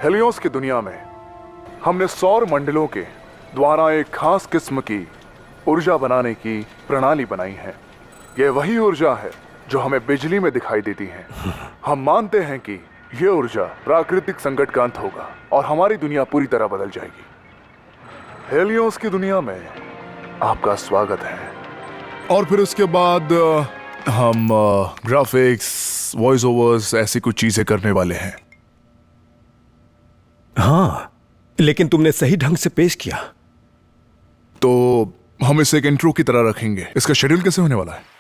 Helios की दुनिया में हमने सौर मंडलों के द्वारा एक खास किस्म की ऊर्जा बनाने की प्रणाली बनाई है। ये वही ऊर्जा है जो हमें बिजली में दिखाई देती है। हम मानते हैं कि ये ऊर्जा प्राकृतिक संकट का अंत होगा और हमारी दुनिया पूरी तरह बदल जाएगी। हेलियोस की दुनिया में आपका स्वागत है। और फिर उसके बाद हम ग्राफिक्स, वॉइस ओवर्स, ऐसी कुछ चीजें करने वाले हैं। हाँ, लेकिन तुमने सही ढंग से पेश किया। तो हम इसे एक इंट्रो की तरह रखेंगे। इसका शेड्यूल कैसे होने वाला है?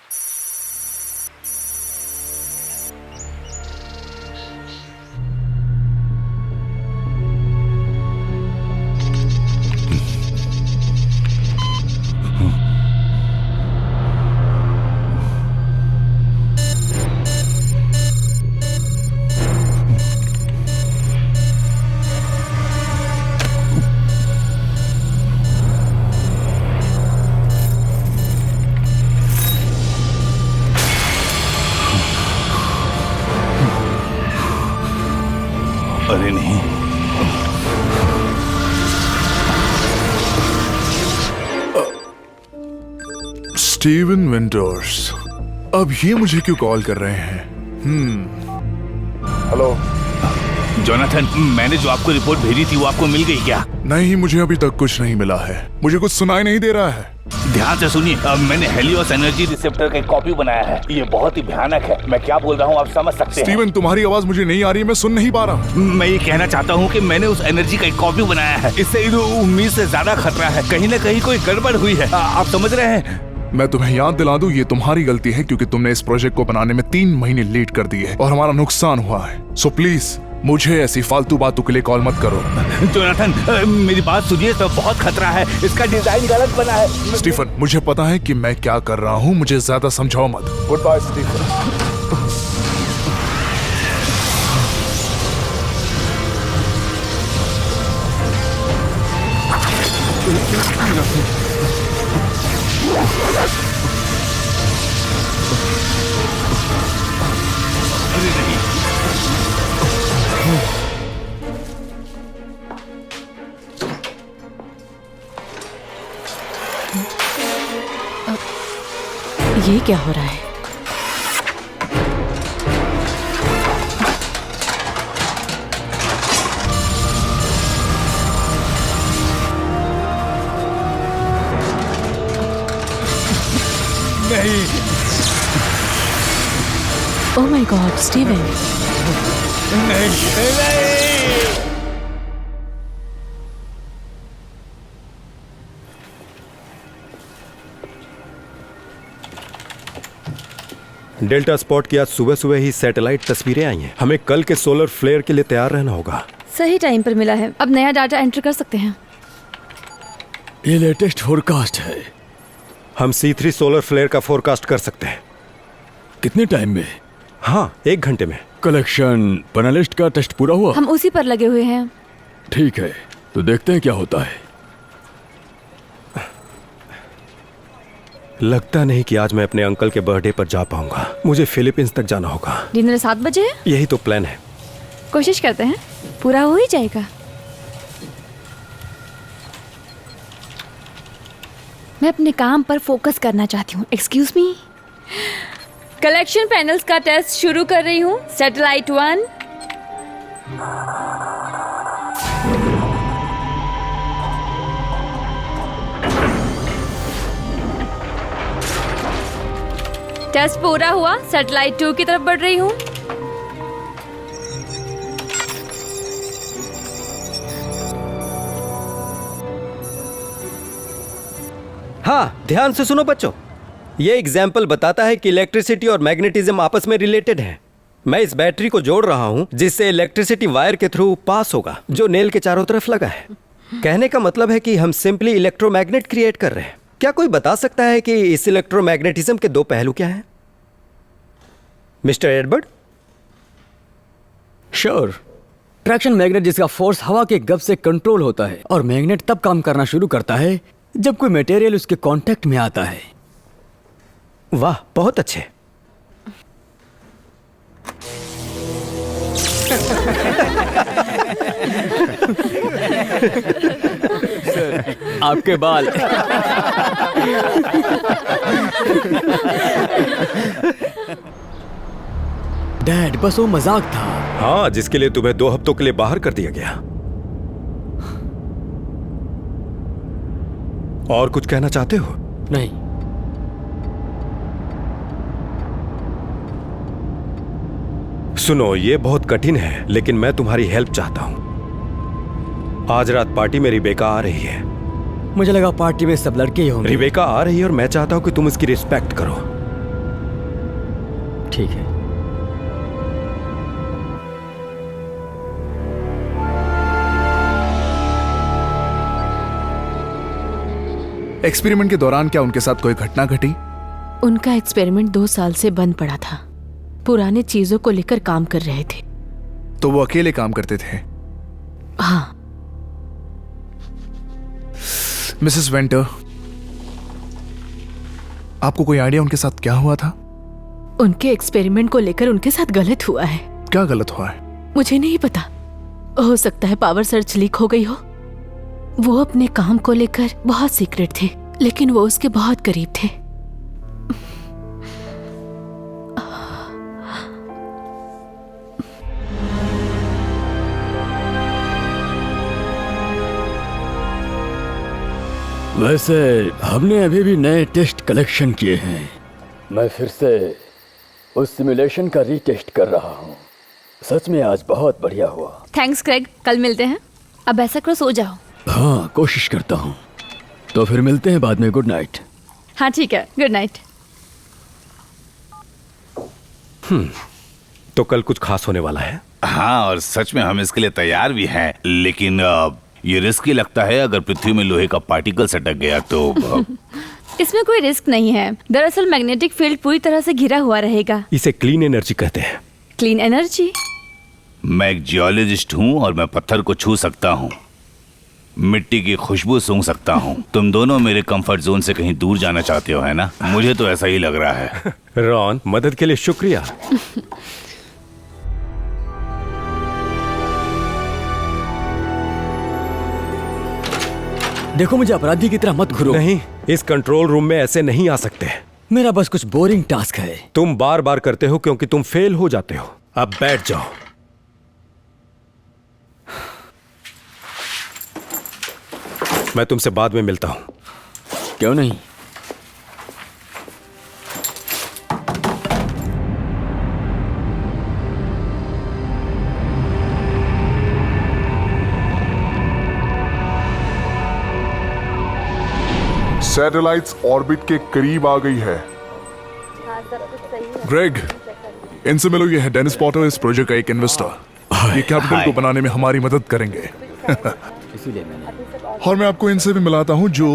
अरे नहीं, स्टीवन विंटर्स, अब ये मुझे क्यों कॉल कर रहे हैं? हेलो जोनाथन, मैंने जो आपको रिपोर्ट भेजी थी वो आपको मिल गई क्या? नहीं, मुझे अभी तक कुछ नहीं मिला है। मुझे कुछ सुनाई नहीं दे रहा है। ध्यान से सुनिए, अब मैंने हेलियोस एनर्जी रिसेप्टर का एक कॉपी बनाया है। ये बहुत ही भयानक है। मैं क्या बोल रहा हूँ आप समझ सकते हैं। स्टीवन, तुम्हारी आवाज मुझे नहीं आ रही है, मैं सुन नहीं पा रहा हूँ। मैं ये कहना चाहता हूँ कि मैंने उस एनर्जी का एक कॉपी बनाया है। इससे उम्मीद से ज्यादा खतरा है। कहीं न कहीं कोई गड़बड़ हुई है। आप समझ रहे हैं? मैं तुम्हें याद दिला दूं, ये तुम्हारी गलती है क्योंकि तुमने इस प्रोजेक्ट को बनाने में 3 महीने लेट कर दिए और हमारा नुकसान हुआ है। सो प्लीज मुझे ऐसी फालतू बातों के लिए कॉल मत करो। जोनाथन, मेरी बात सुनिए, तो बहुत खतरा है। इसका डिजाइन गलत बना है। स्टीफन, मुझे पता है कि मैं क्या कर रहा हूँ, मुझे ज्यादा समझाओ मत। Good bye Stephen. ये क्या हो रहा है? नहीं। Oh my god, Steven. नहीं, नहीं। डेल्टा स्पॉट की आज सुबह सुबह ही सैटेलाइट तस्वीरें आई हैं। हमें कल के सोलर फ्लेयर के लिए तैयार रहना होगा। सही टाइम पर मिला है। अब नया डाटा एंटर कर सकते हैं। ये लेटेस्ट फोरकास्ट है। हम C3 सोलर फ्लेयर का फोरकास्ट कर सकते हैं। कितने टाइम में? हाँ, 1 घंटे में। कलेक्शन पैनलिस्ट का टेस्ट पूरा हुआ? हम उसी पर लगे हुए हैं। ठीक है, तो देखते हैं क्या होता है। लगता नहीं कि आज मैं अपने अंकल के बर्थडे पर जा पाऊंगा। मुझे फिलीपींस तक जाना होगा। डिनर 7 बजे है। यही तो प्लान है। कोशिश करते हैं, पूरा हो ही जाएगा। मैं अपने काम पर फोकस करना चाहती हूँ। Excuse me. कलेक्शन पैनल्स का टेस्ट शुरू कर रही हूँ। सैटेलाइट 1। टेस्ट पूरा हुआ। सैटेलाइट 2 की तरफ बढ़ रही हूँ। हाँ, ध्यान से सुनो बच्चों। ये एग्जाम्पल बताता है कि इलेक्ट्रिसिटी और मैग्नेटिज्म आपस में रिलेटेड हैं। मैं इस बैटरी को जोड़ रहा हूँ जिससे इलेक्ट्रिसिटी वायर के थ्रू पास होगा जो नेल के चारों तरफ लगा है। कहने का मतलब है कि हम सिंपली इलेक्ट्रोमैग्नेट क्रिएट कर रहे हैं। क्या कोई बता सकता है कि इस इलेक्ट्रोमैग्नेटिज्म के 2 पहलू क्या हैं? Mister Edward? Sure. Traction magnet जिसका फोर्स हवा के गब से कंट्रोल होता है और मैग्नेट तब काम करना शुरू करता है जब कोई मटेरियल उसके कांटेक्ट में आता है। वाह, बहुत अच्छे। आपके बाल। डैड, बस वो मजाक था। हाँ, जिसके लिए तुम्हें 2 हफ्तों के लिए बाहर कर दिया गया। और कुछ कहना चाहते हो? नहीं। सुनो, ये बहुत कठिन है, लेकिन मैं तुम्हारी हेल्प चाहता हूं। आज रात पार्टी में रिबेका आ रही है। मुझे लगा पार्टी में सब लड़के ही होंगे। रिबेका आ रही है और मैं चाहता हूं कि तुम इसकी रिस्पेक्ट करो। ठीक है। एक्सपेरिमेंट के दौरान क्या उनके साथ कोई घटना घटी? उनका एक्सपेरिमेंट 2 साल से बंद पड़ा था। पुराने चीजों को लेकर काम कर रहे थे। तो वो अकेले काम करते थे? हाँ। मिसेस वेंटर, आपको कोई आइडिया उनके साथ क्या हुआ था? उनके एक्सपेरिमेंट को लेकर उनके साथ गलत हुआ है। क्या गलत हुआ है? मुझे नहीं पता। हो सकता है पावर सर्च लीक हो गई हो। वो अपने काम को लेकर बहुत सीक्रेट थे, लेकिन वो उसके बहुत करीब थे। वैसे हमने अभी भी नए टेस्ट कलेक्शन किए हैं। मैं फिर से उस सिमुलेशन का रीटेस्ट कर रहा हूँ। सच में आज बहुत बढ़िया हुआ। थैंक्स क्रेग, कल मिलते हैं। अब ऐसा करो, सो जाओ। हाँ, कोशिश करता हूँ। तो फिर मिलते हैं बाद में। Good night. हाँ ठीक है, गुड नाइट। तो कल कुछ खास होने वाला है। हाँ, और सच में हम इसके लिए तैयार भी हैं, लेकिन ये रिस्की लगता है। अगर पृथ्वी में लोहे का पार्टिकल सटक गया तो इसमें कोई रिस्क नहीं है। दरअसल मैग्नेटिक फील्ड पूरी तरह से घिरा हुआ रहेगा। इसे क्लीन एनर्जी कहते हैं। Clean energy? मैं एक जियोलॉजिस्ट हूँ और मैं पत्थर को छू सकता हूँ, मिट्टी की खुशबू सूंघ सकता हूँ। तुम दोनों मेरे कंफर्ट जोन से कहीं दूर जाना चाहते हो, है ना? मुझे तो ऐसा ही लग रहा है। रॉन, मदद के लिए शुक्रिया। देखो, मुझे अपराधी की तरह मत घुरो। नहीं, इस कंट्रोल रूम में ऐसे नहीं आ सकते। मेरा बस कुछ बोरिंग टास्क है। तुम बार बार करते हो क्योंकि तुम फेल हो जाते हो। अब बैठ जाओ। मैं तुमसे बाद में मिलता हूं। क्यों नहीं? सैटेलाइट्स ऑर्बिट के करीब आ गई है। ग्रेग, इनसे मिलो। ये है डेनिस पॉटर, इस प्रोजेक्ट का एक इन्वेस्टर। ये कैपिटल को बनाने में हमारी मदद करेंगे। और मैं आपको इनसे भी मिलाता हूँ, जो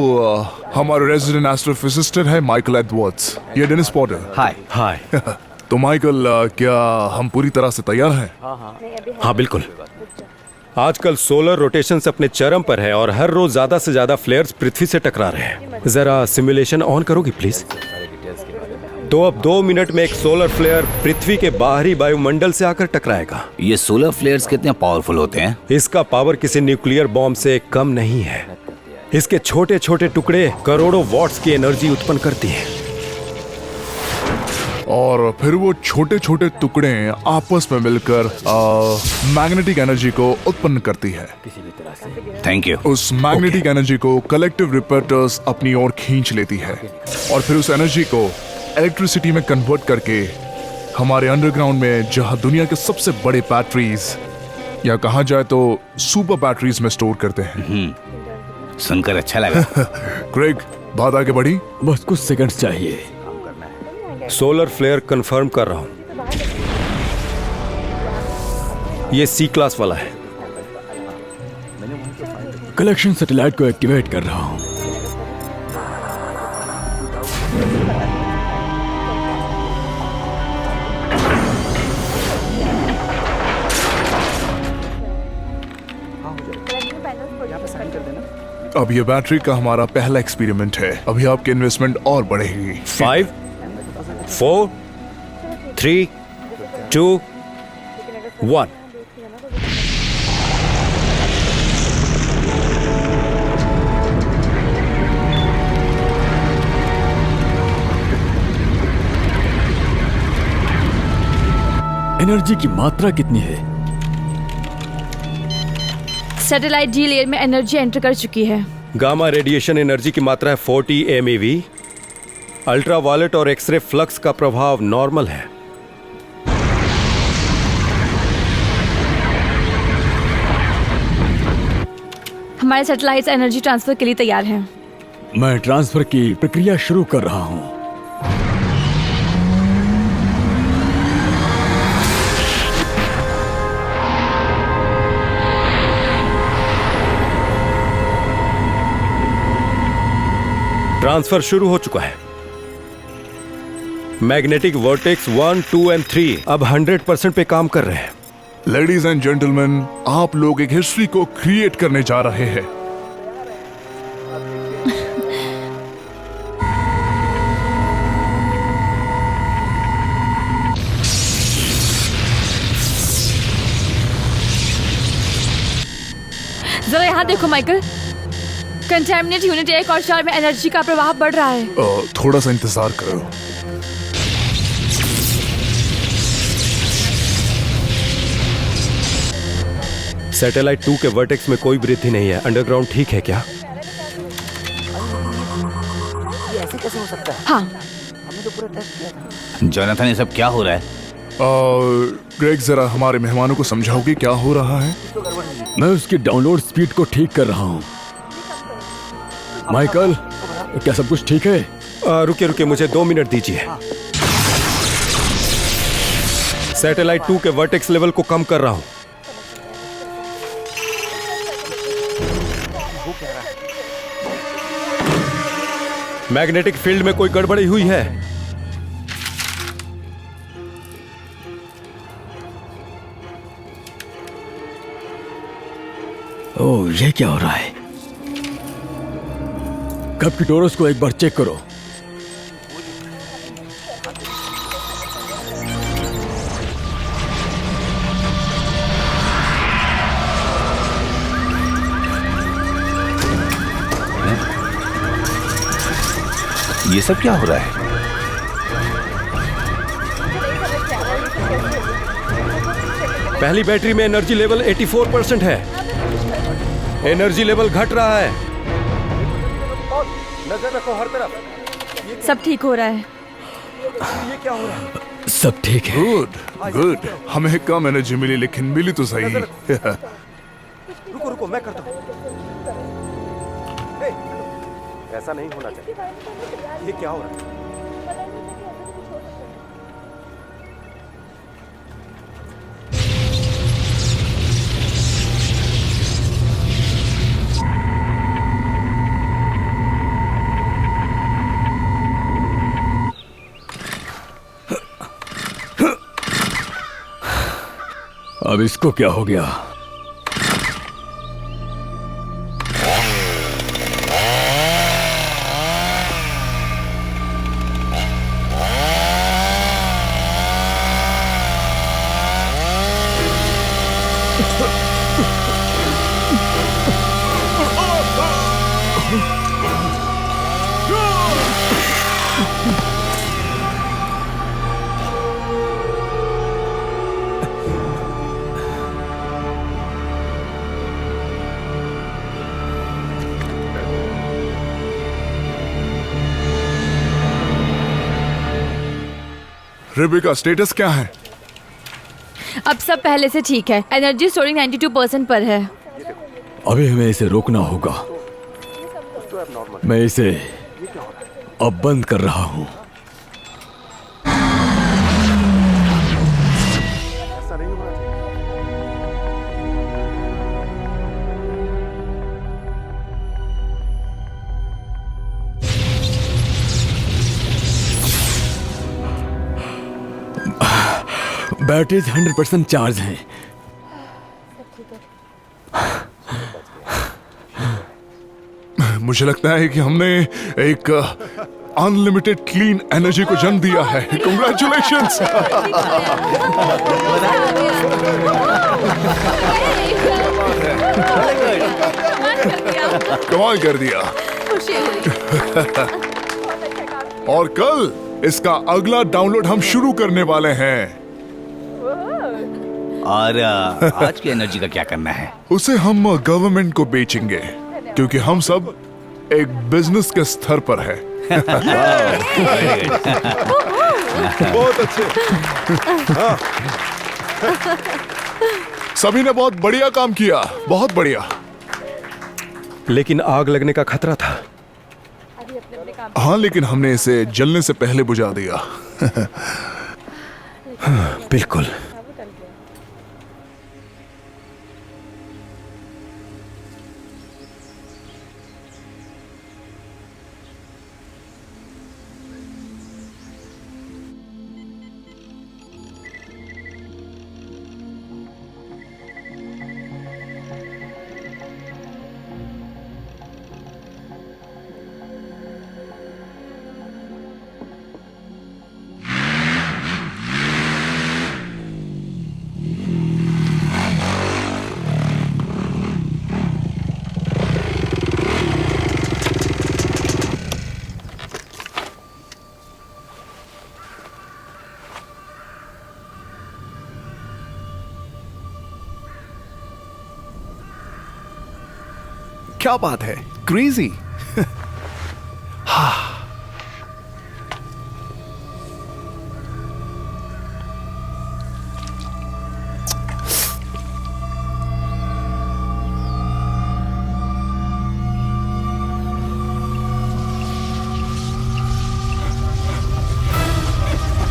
हमारे रेजिडेंट एस्ट्रोफिजिसिस्ट है, माइकल एडवर्ड्स। ये डेनिस पॉटर। हाय। हाय। तो माइकल, क्या हम पूरी तरह से तैयार हैं? हाँ, बिल्कुल। आजकल सोलर रोटेशन अपने चरम पर है और हर रोज ज्यादा से ज्यादा फ्लेयर्स पृथ्वी से टकरा रहे हैं। जरा सिमुलेशन ऑन करोगी प्लीज? तो अब 2 मिनट में एक सोलर फ्लेयर पृथ्वी के बाहरी वायुमंडल से आकर टकराएगा। ये सोलर फ्लेयर्स कितने पावरफुल होते हैं? इसका पावर किसी न्यूक्लियर बॉम्ब से कम नहीं है। इसके छोटे छोटे टुकड़े करोड़ों वॉट्स की एनर्जी उत्पन्न करती हैं। और फिर वो छोटे छोटे टुकड़े आपस में मिलकर मैग्नेटिक एनर्जी को उत्पन्न करती है। Thank you. उस मैग्नेटिक एनर्जी को कलेक्टिव रिपेल्टर्स अपनी ओर खींच लेती है और फिर उस एनर्जी को इलेक्ट्रिसिटी में कन्वर्ट करके हमारे अंडरग्राउंड में, जहां दुनिया के सबसे बड़े बैटरीज या कहा जाए तो सुपर बैटरीज में स्टोर करते हैं। सुनकर अच्छा लगा। ग्रेग, बात आगे बढ़ी? बस कुछ सेकंड्स चाहिए। सोलर फ्लेयर कंफर्म कर रहा हूं। ये सी क्लास वाला है। कलेक्शन सैटेलाइट को एक्टिवेट कर रहा हूं। अब ये बैटरी का हमारा पहला एक्सपेरिमेंट है। अभी आपकी इन्वेस्टमेंट और बढ़ेगी। 5, 4, 3, 2, 1। एनर्जी की मात्रा कितनी है? सैटेलाइट डी लेयर में एनर्जी एंटर कर चुकी है। गामा रेडिएशन एनर्जी की मात्रा है 40 MeV। अल्ट्रावायलेट और एक्सरे फ्लक्स का प्रभाव नॉर्मल है। हमारे सैटेलाइट्स एनर्जी ट्रांसफर के लिए तैयार हैं। मैं ट्रांसफर की प्रक्रिया शुरू कर रहा हूं। ट्रांसफर शुरू हो चुका है। मैग्नेटिक वर्टेक्स 1, 2 और 3 अब 100% पे काम कर रहे हैं। लेडीज एंड जेंटलमैन, आप लोग एक हिस्ट्री को क्रिएट करने जा रहे हैं। जरा यहाँ देखो माइकल, कंटेमिनेट यूनिट 1 और 4 में एनर्जी का प्रवाह बढ़ रहा है। थोड़ा सा इंतजार करो। सैटेलाइट 2 के वर्टेक्स में कोई वृद्धि नहीं है। अंडरग्राउंड ठीक है क्या? हाँ। जोनाथन, ये सब क्या हो रहा है? ग्रेग, जरा हमारे मेहमानों को समझाओगे क्या हो रहा है? मैं उसकी डाउनलोड स्पीड को ठीक कर रहा हूं। माइकल, क्या सब कुछ ठीक है? रुकिए, मुझे 2 मिनट दीजिए। सैटेलाइट 2 के वर्टेक्स लेवल को कम कर रहा हूं। मैग्नेटिक फील्ड में कोई गड़बड़ी हुई है। ओह, ये क्या हो रहा है? कब की टोरस को एक बार चेक करो। ये सब क्या हो रहा है? पहली बैटरी में एनर्जी लेवल 84% है। एनर्जी लेवल घट रहा है। नजर रखो हर तरफ। सब ठीक हो रहा है। ये क्या हो रहा है? सब ठीक है। गुड। हमें कम एनर्जी मिली, लेकिन मिली तो सही। रुको, मैं करता हूँ। ऐसा नहीं होना चाहिए। ये क्या हो रहा है? अब इसको क्या हो गया? रिबिका, स्टेटस क्या है? अब सब पहले से ठीक है। एनर्जी स्टोरिंग 92% पर है। अभी हमें इसे रोकना होगा। मैं इसे अब बंद कर रहा हूं। बैटरीज 100% चार्ज हैं। मुझे लगता है कि हमने एक अनलिमिटेड क्लीन एनर्जी को जन्म दिया है। कांग्रेचुलेशंस। कमाल कर दिया। और कल इसका अगला डाउनलोड हम शुरू करने वाले हैं। और आज की एनर्जी का क्या करना है? उसे हम गवर्नमेंट को बेचेंगे क्योंकि हम सब एक बिजनेस के स्तर पर है। बहुत अच्छे। हाँ। सभी ने बहुत बढ़िया काम किया, बहुत बढ़िया। लेकिन आग लगने का खतरा था। हाँ, लेकिन हमने इसे जलने से पहले बुझा दिया। हाँ, बिल्कुल। क्या बात है, क्रेजी।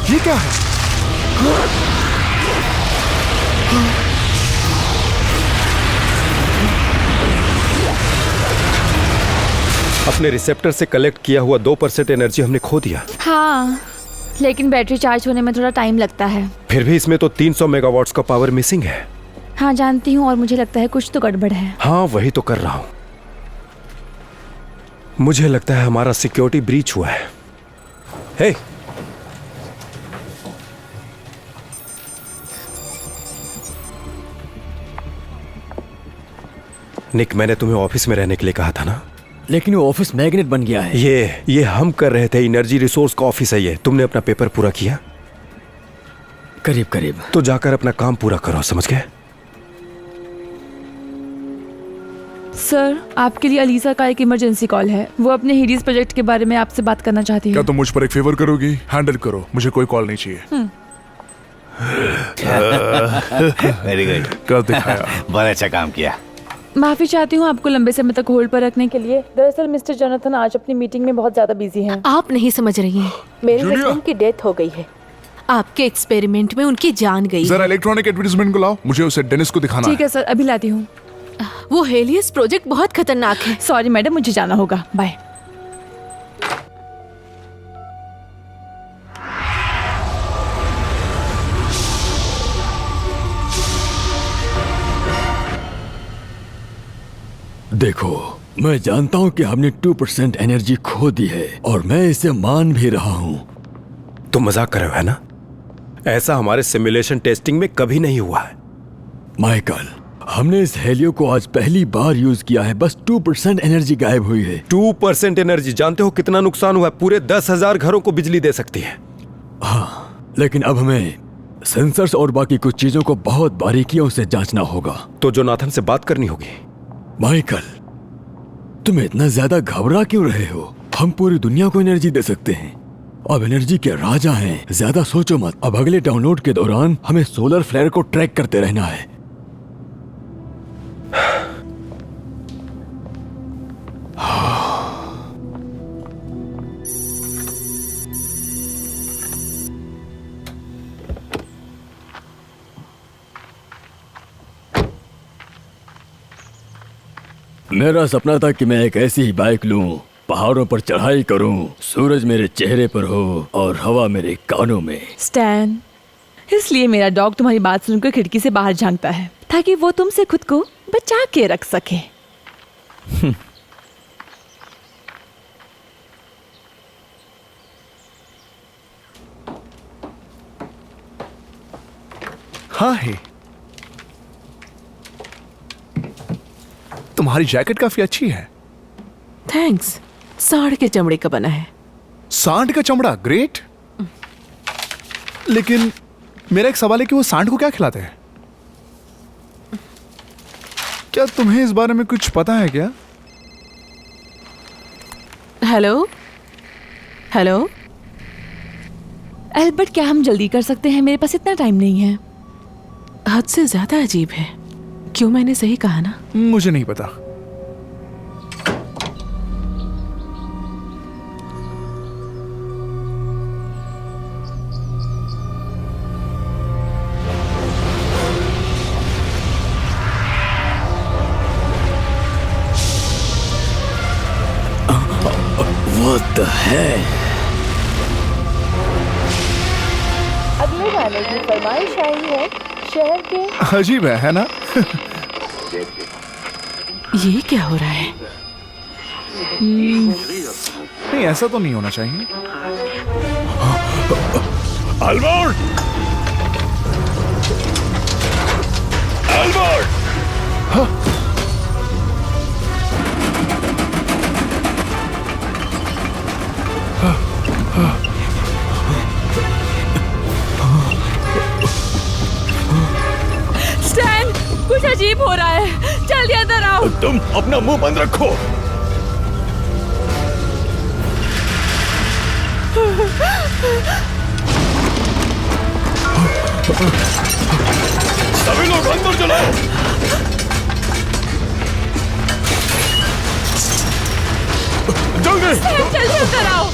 ये क्या है? अपने रिसेप्टर से कलेक्ट किया हुआ 2% एनर्जी हमने खो दिया। हाँ, लेकिन बैटरी चार्ज होने में थोड़ा टाइम लगता है। फिर भी इसमें तो 300 मेगावाट्स का पावर मिसिंग है। हाँ जानती हूँ, और मुझे लगता है कुछ तो गड़बड़ है। हाँ, वही तो कर रहा हूं। मुझे लगता है हमारा सिक्योरिटी ब्रीच हुआ है। हे, निक, मैंने तुम्हें ऑफिस में रहने के लिए कहा था ना? लेकिन वो ऑफिस मैग्नेट बन गया है। ये हम कर रहे थे। एनर्जी रिसोर्स का ऑफिस है ये। तुमने अपना पेपर पूरा किया? करीब करीब। तो जाकर अपना काम पूरा करो, समझ गए? सर, आपके लिए अलीसा का एक इमरजेंसी कॉल है। वो अपने हेडीज प्रोजेक्ट के बारे में आपसे बात करना चाहती है। क्या तुम मुझ पर एक फेवर करोगी? हैंडल करो, मुझे कोई कॉल नहीं चाहिए। वेरी गुड, कर दिखाया। बहुत अच्छा काम किया। माफी चाहती हूँ आपको लंबे समय तक होल्ड पर रखने के लिए। दरअसल मिस्टर जोनाथन आज अपनी मीटिंग में बहुत ज्यादा बिजी हैं। आप नहीं समझ रही हैं, मेरे जूलिया। हस्बैंड की डेथ हो गई है। आपके एक्सपेरिमेंट में उनकी जान गई जरा है। इलेक्ट्रॉनिक एडवर्टाइजमेंट को लाओ, मुझे उसे डेनिस को दिखाना ठीक है सर, अभी लाती हूँ। वो हेलियस प्रोजेक्ट बहुत खतरनाक है। सॉरी मैडम, मुझे जाना होगा। बाय। देखो, मैं जानता हूँ कि हमने 2% एनर्जी खो दी है और मैं इसे मान भी रहा हूँ। तुम मजाक कर रहे हो, है ना? ऐसा हमारे सिमुलेशन टेस्टिंग में कभी नहीं हुआ है। माइकल, हमने इस हेलियो को आज पहली बार यूज किया है। बस 2% एनर्जी गायब हुई है। 2% एनर्जी, जानते हो कितना नुकसान हुआ है? पूरे 10,000 घरों को बिजली दे सकती है। हाँ, लेकिन अब हमें सेंसर्स और बाकी कुछ चीजों को बहुत बारीकियों से जांचना होगा। तो जोनाथन से बात करनी होगी। माइकल, तुम इतना ज्यादा घबरा क्यों रहे हो? हम पूरी दुनिया को एनर्जी दे सकते हैं। अब एनर्जी के राजा हैं, ज्यादा सोचो मत। अब अगले डाउनलोड के दौरान हमें सोलर फ्लेयर को ट्रैक करते रहना है। मेरा सपना था कि मैं एक ऐसी ही बाइक लूं, पहाड़ों पर चढ़ाई करूं, सूरज मेरे चेहरे पर हो और हवा मेरे कानों में। स्टैन, इसलिए मेरा डॉग तुम्हारी बात सुनकर खिड़की से बाहर झांकता है ताकि वो तुमसे खुद को बचा के रख सके। हाँ है, तुम्हारी जैकेट काफी अच्छी है। थैंक्स। सांड के चमड़े का बना है। सांड का चमड़ा, ग्रेट। लेकिन मेरा एक सवाल है कि वो सांड को क्या खिलाते हैं? क्या तुम्हें इस बारे में कुछ पता है क्या? Hello hello. एल्बर्ट, क्या हम जल्दी कर सकते हैं? मेरे पास इतना टाइम नहीं है। हद से ज्यादा अजीब है। क्यों, मैंने सही कहा ना? मुझे नहीं पता। What the hell? अगले गाने की फरमाइश आई है शहर के। अजीब है ना? ये क्या हो रहा है? नहीं, ऐसा तो नहीं होना चाहिए। अल्बर्ट! अल्बर्ट! स्टैन, कुछ अजीब हो रहा है। जल्दी अंदर आओ। तुम अपना मुंह बंद रखो। सभी लोग अंदर चलो। जल्दी जल्दी अंदर आओ।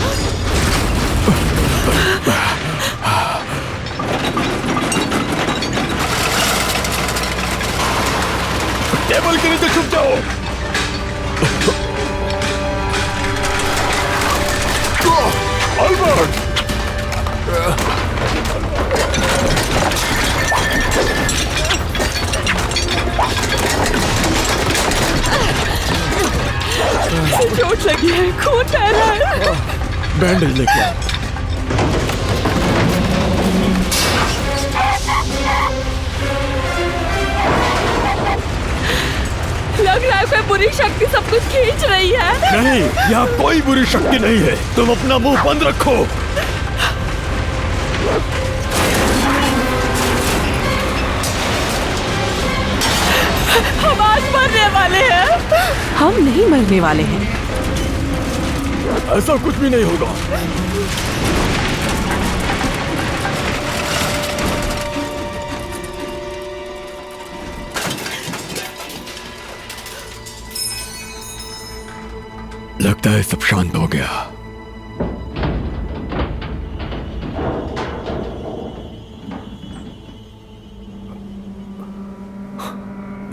टेबल के नीचे छुप जाओ। अल्बर्ट! चोट लगी है, खून बह रहा है। बैंडेज लेके आओ। लग रहा है कोई बुरी शक्ति सब कुछ खींच रही है। नहीं, यहाँ कोई बुरी शक्ति नहीं है। तुम अपना मुंह बंद रखो। हम आज मरने वाले हैं। हम नहीं मरने वाले हैं। ऐसा कुछ भी नहीं होगा। लगता है सब शांत हो गया।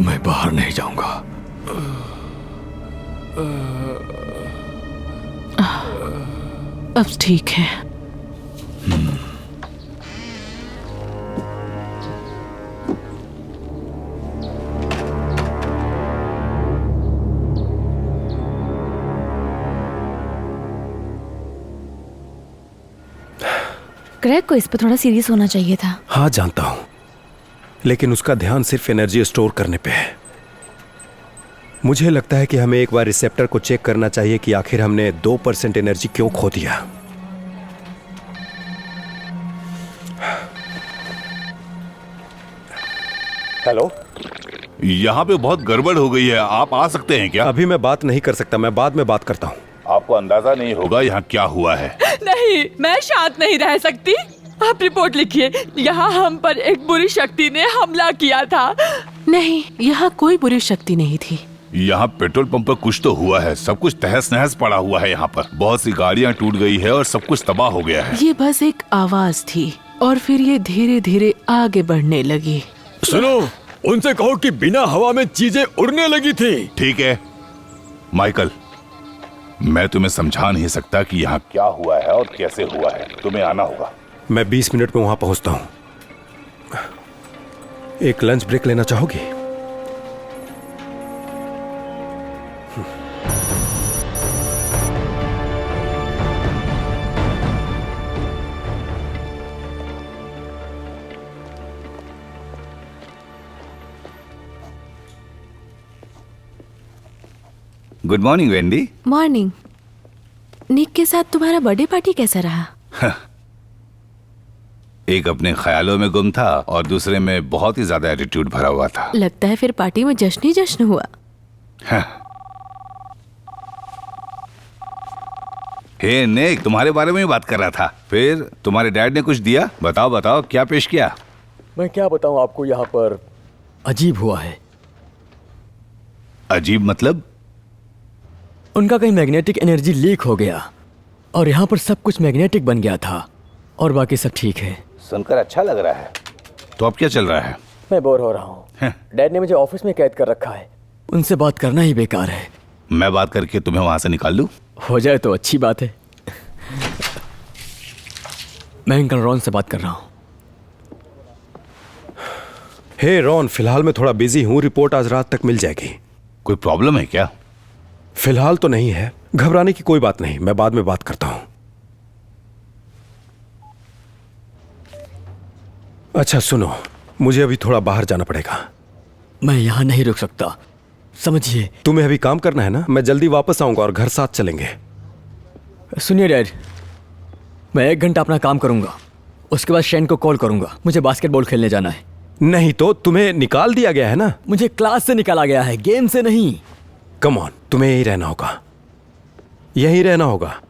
मैं बाहर नहीं जाऊंगा। अब ठीक है। ग्रेग को इस पर थोड़ा सीरियस होना चाहिए था। हाँ जानता हूं, लेकिन उसका ध्यान सिर्फ एनर्जी स्टोर करने पे है। मुझे लगता है कि हमें एक बार रिसेप्टर को चेक करना चाहिए कि आखिर हमने 2% एनर्जी क्यों खो दिया। हेलो, यहाँ पे बहुत गड़बड़ हो गई है, आप आ सकते हैं क्या? अभी मैं बात नहीं कर सकता, मैं बाद में बात करता हूँ। आपको अंदाजा नहीं होगा यहाँ क्या हुआ है। नहीं, मैं शांत नहीं रह सकती। आप रिपोर्ट लिखिए। यहाँ हम पर एक बुरी शक्ति ने हमला किया था। नहीं, यहाँ कोई बुरी शक्ति नहीं थी। यहाँ पेट्रोल पंप पर कुछ तो हुआ है, सब कुछ तहस नहस पड़ा हुआ है। यहाँ पर बहुत सी गाड़ियाँ टूट गई है और सब कुछ तबाह हो गया है। ये बस एक आवाज थी और फिर ये धीरे धीरे आगे बढ़ने लगी। सुनो, उनसे कहो कि बिना हवा में चीजें उड़ने लगी थी। ठीक है माइकल, मैं तुम्हें समझा नहीं सकता कि यहाँ क्या हुआ है और कैसे हुआ है। तुम्हें आना होगा। मैं 20 मिनट में वहां पहुंचता हूं। एक लंच ब्रेक लेना चाहोगी? Good morning Wendy. Morning. Nick के साथ तुम्हारा बर्थडे पार्टी कैसा रहा? एक अपने ख्यालों में गुम था और दूसरे में बहुत ही ज्यादा एटीट्यूड भरा हुआ था। लगता है फिर पार्टी में जश्न ही जश्न हुआ। हे निक, तुम्हारे बारे में ही बात कर रहा था। फिर तुम्हारे डैड ने कुछ दिया? बताओ बताओ, क्या पेश किया? मैं क्या बताऊं आपको, यहाँ पर अजीब हुआ है। अजीब मतलब? उनका कहीं मैग्नेटिक एनर्जी लीक हो गया और यहाँ पर सब कुछ मैग्नेटिक बन गया था और बाकी सब ठीक है। सुनकर अच्छा लग रहा है। तो अब क्या चल रहा है? मैं बोर हो रहा हूँ। डैड ने मुझे ऑफिस में कैद कर रखा है। उनसे बात करना ही बेकार है। मैं बात करके तुम्हें वहां से निकाल दूं? हो जाए तो अच्छी बात है। मैं अंकल रॉन से बात कर रहा हूँ। हे रॉन, फिलहाल मैं थोड़ा बिजी हूँ, रिपोर्ट आज रात तक मिल जाएगी। कोई प्रॉब्लम है क्या? फिलहाल तो नहीं है, घबराने की कोई बात नहीं, मैं बाद में बात करता हूँ। अच्छा सुनो, मुझे अभी थोड़ा बाहर जाना पड़ेगा। मैं यहाँ नहीं रुक सकता, समझिए। तुम्हें अभी काम करना है ना? मैं जल्दी वापस आऊंगा और घर साथ चलेंगे। सुनिए डैड, मैं 1 घंटा अपना काम करूंगा, उसके बाद शैन को कॉल करूंगा। मुझे बास्केटबॉल खेलने जाना है। नहीं तो तुम्हें निकाल दिया गया है ना? मुझे क्लास से निकाला गया है, गेम से नहीं। कम ऑन, तुम्हें यही रहना होगा, यही रहना होगा।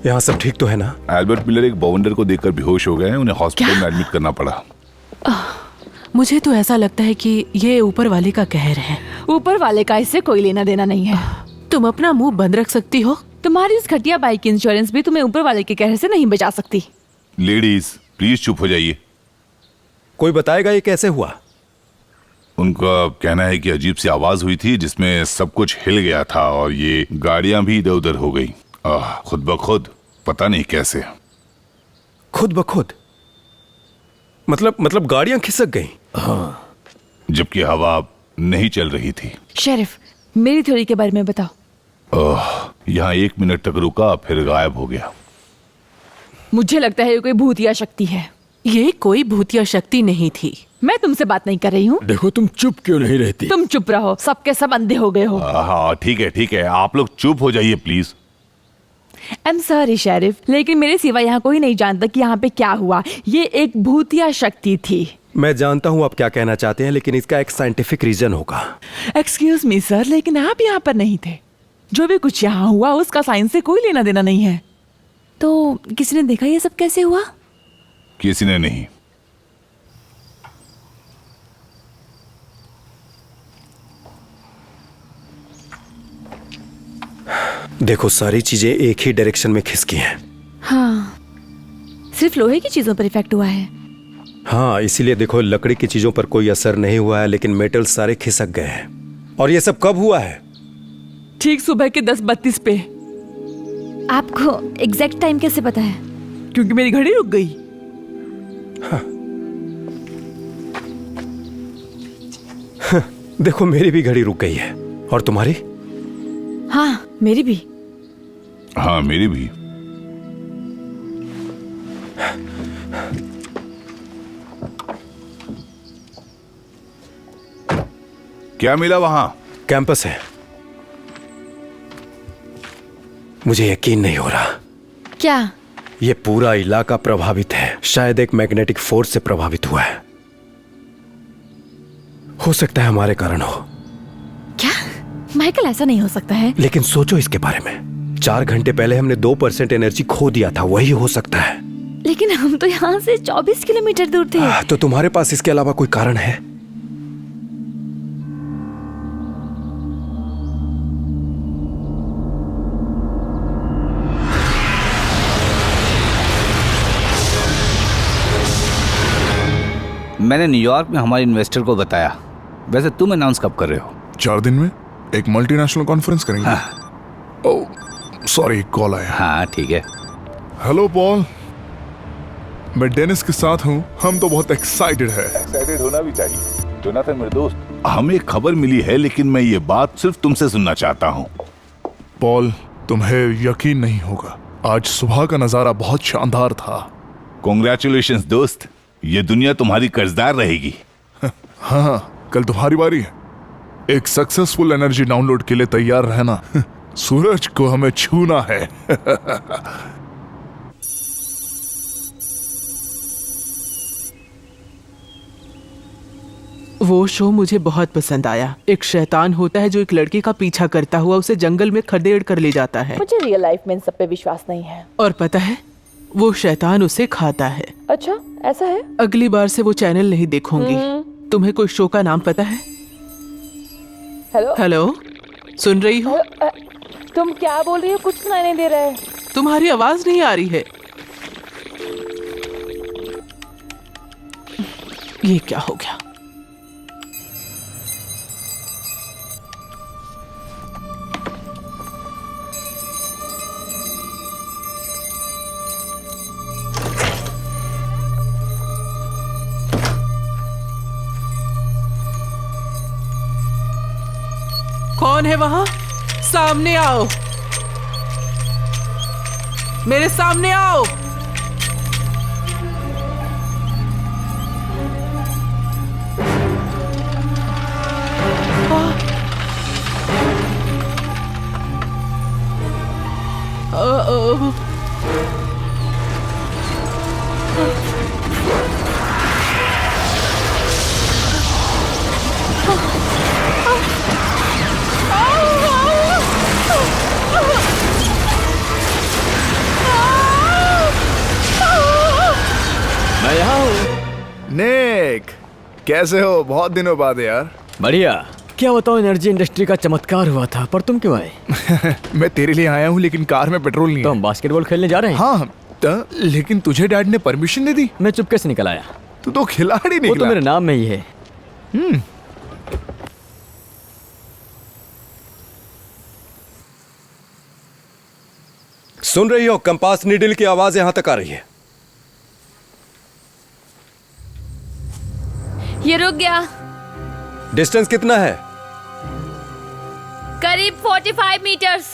यहाँ सब ठीक तो है ना? एल्बर्ट मिलर एक बाउंडर को देखकर बेहोश हो गए हैं, उन्हें हॉस्पिटल में एडमिट करना पड़ा। मुझे तो ऐसा लगता है कि ये ऊपर वाले का कहर है। ऊपर वाले का इससे कोई लेना देना नहीं है। तुम अपना मुंह बंद रख सकती हो? तुम्हारी इस घटिया बाइक इंश्योरेंस भी तुम्हें ऊपर वाले के कहर से नहीं बचा सकती। लेडीज प्लीज चुप हो जाइए। कोई बताएगा ये कैसे हुआ? उनका कहना है कि अजीब सी आवाज हुई थी जिसमें सब कुछ हिल गया था और ये गाड़ियां भी इधर उधर हो गई, खुद ब खुद, पता नहीं कैसे। खुद ब खुद मतलब गाड़ियां खिसक गई? हाँ, जबकि हवा नहीं चल रही थी। शेरिफ, मेरी थ्योरी के बारे में बताओ। यहाँ 1 मिनट तक रुका, फिर गायब हो गया। मुझे लगता है ये कोई भूतिया शक्ति है। ये कोई भूतिया शक्ति नहीं थी। मैं तुमसे बात नहीं कर रही हूँ। देखो, तुम चुप क्यों नहीं रहती? तुम चुप रहो, सबके सब अंधे हो गए हो। हाँ ठीक है, आप लोग चुप हो जाइए please. I am sorry sheriff, लेकिन मेरे सिवा यहाँ कोई नहीं जानता कि यहाँ पे क्या हुआ। ये एक भूतिया शक्ति थी। मैं जानता हूँ आप क्या कहना चाहते हैं, लेकिन इसका एक साइंटिफिक रीजन होगा। एक्सक्यूज मी सर, लेकिन आप यहाँ पर नहीं थे। जो भी कुछ यहाँ हुआ उसका साइंस से कोई लेना देना नहीं है। तो किसी ने देखा ये सब कैसे हुआ? किसी ने नहीं। देखो, सारी चीजें एक ही डायरेक्शन में खिसकी हैं। हाँ, सिर्फ लोहे की चीजों पर इफेक्ट हुआ है। हाँ, इसीलिए देखो, लकड़ी की चीजों पर कोई असर नहीं हुआ है, लेकिन मेटल सारे खिसक गए हैं। और ये सब कब हुआ है? ठीक सुबह के 10:32 पे। आपको एग्जैक्ट टाइम कैसे पता है? क्योंकि मेरी घड़ी रुक गई। देखो, मेरी भी घड़ी रुक गई है। और तुम्हारी? हाँ, मेरी भी। हाँ, मेरी भी। क्या मिला वहां? कैंपस है। मुझे यकीन नहीं हो रहा। क्या? ये पूरा इलाका प्रभावित है, शायद एक मैग्नेटिक फोर्स से प्रभावित हुआ है। हो सकता है हमारे कारण हो। क्या? माइकल, ऐसा नहीं हो सकता है। लेकिन सोचो इसके बारे में, 4 घंटे पहले हमने 2% एनर्जी खो दिया था, वही हो सकता है। लेकिन हम तो यहाँ से 24 किलोमीटर दूर थे। तो तुम्हारे पास इसके अलावा कोई कारण है? मैंने न्यूयॉर्क में हमारे इन्वेस्टर को बताया। वैसे तुम अनाउंस कब कर रहे हो? 4 दिन में एक मल्टीनेशनल कॉन्फ्रेंस करेंगे। ओह सॉरी, कॉल आया। हाँ ठीक है। हेलो पॉल, मैं डेनिस के साथ हूँ। हम तो बहुत एक्साइटेड है। एक्साइटेड होना भी चाहिए। जोनाथन मेरे दोस्त, हमें खबर मिली है, लेकिन मैं ये बात सिर्फ तुमसे सुनना चाहता हूँ। पॉल, तुम्हें यकीन नहीं होगा, आज सुबह का नजारा बहुत शानदार था। कॉन्ग्रेचुलेशंस दोस्त, ये दुनिया तुम्हारी कर्जदार रहेगी। हाँ, कल तुम्हारी बारी है। एक सक्सेसफुल एनर्जी डाउनलोड के लिए तैयार रहना। सूरज को हमें छूना है। वो शो मुझे बहुत पसंद आया। एक शैतान होता है जो एक लड़की का पीछा करता हुआ उसे जंगल में खदेड़ कर ले जाता है। मुझे रियल लाइफ में इन सब पे विश्वास नहीं है। और पता है, वो शैतान उसे खाता है। अच्छा, ऐसा है? अगली बार से वो चैनल नहीं देखूंगी। तुम्हें कोई शो का नाम पता है? हेलो हेलो, सुन रही हो? तुम क्या बोल रही हो? कुछ सुनाई नहीं दे रहा है। तुम्हारी आवाज नहीं आ रही है। ये क्या हो गया? कौन है वहां? सामने आओ, मेरे सामने आओ। मैं यहाँ हूँ। नेक, कैसे हो? बहुत दिनों बाद यार। बढ़िया। क्या बताओ, एनर्जी इंडस्ट्री का चमत्कार हुआ था, पर तुम क्यों आए? मैं तेरे लिए आया हूँ, लेकिन कार में पेट्रोल नहीं तो है। हम बास्केटबॉल खेलने जा रहे हैं। हाँ, लेकिन तुझे डैड ने परमिशन नहीं दी। मैं चुपके से निकल आया। तू तो खिलाड़ी वो तो निकला। मेरे नाम में ही है। सुन रही हो? कंपास नीडल की आवाज यहां तक आ रही है। ये रुक गया। डिस्टेंस कितना है? करीब 45 मीटर्स।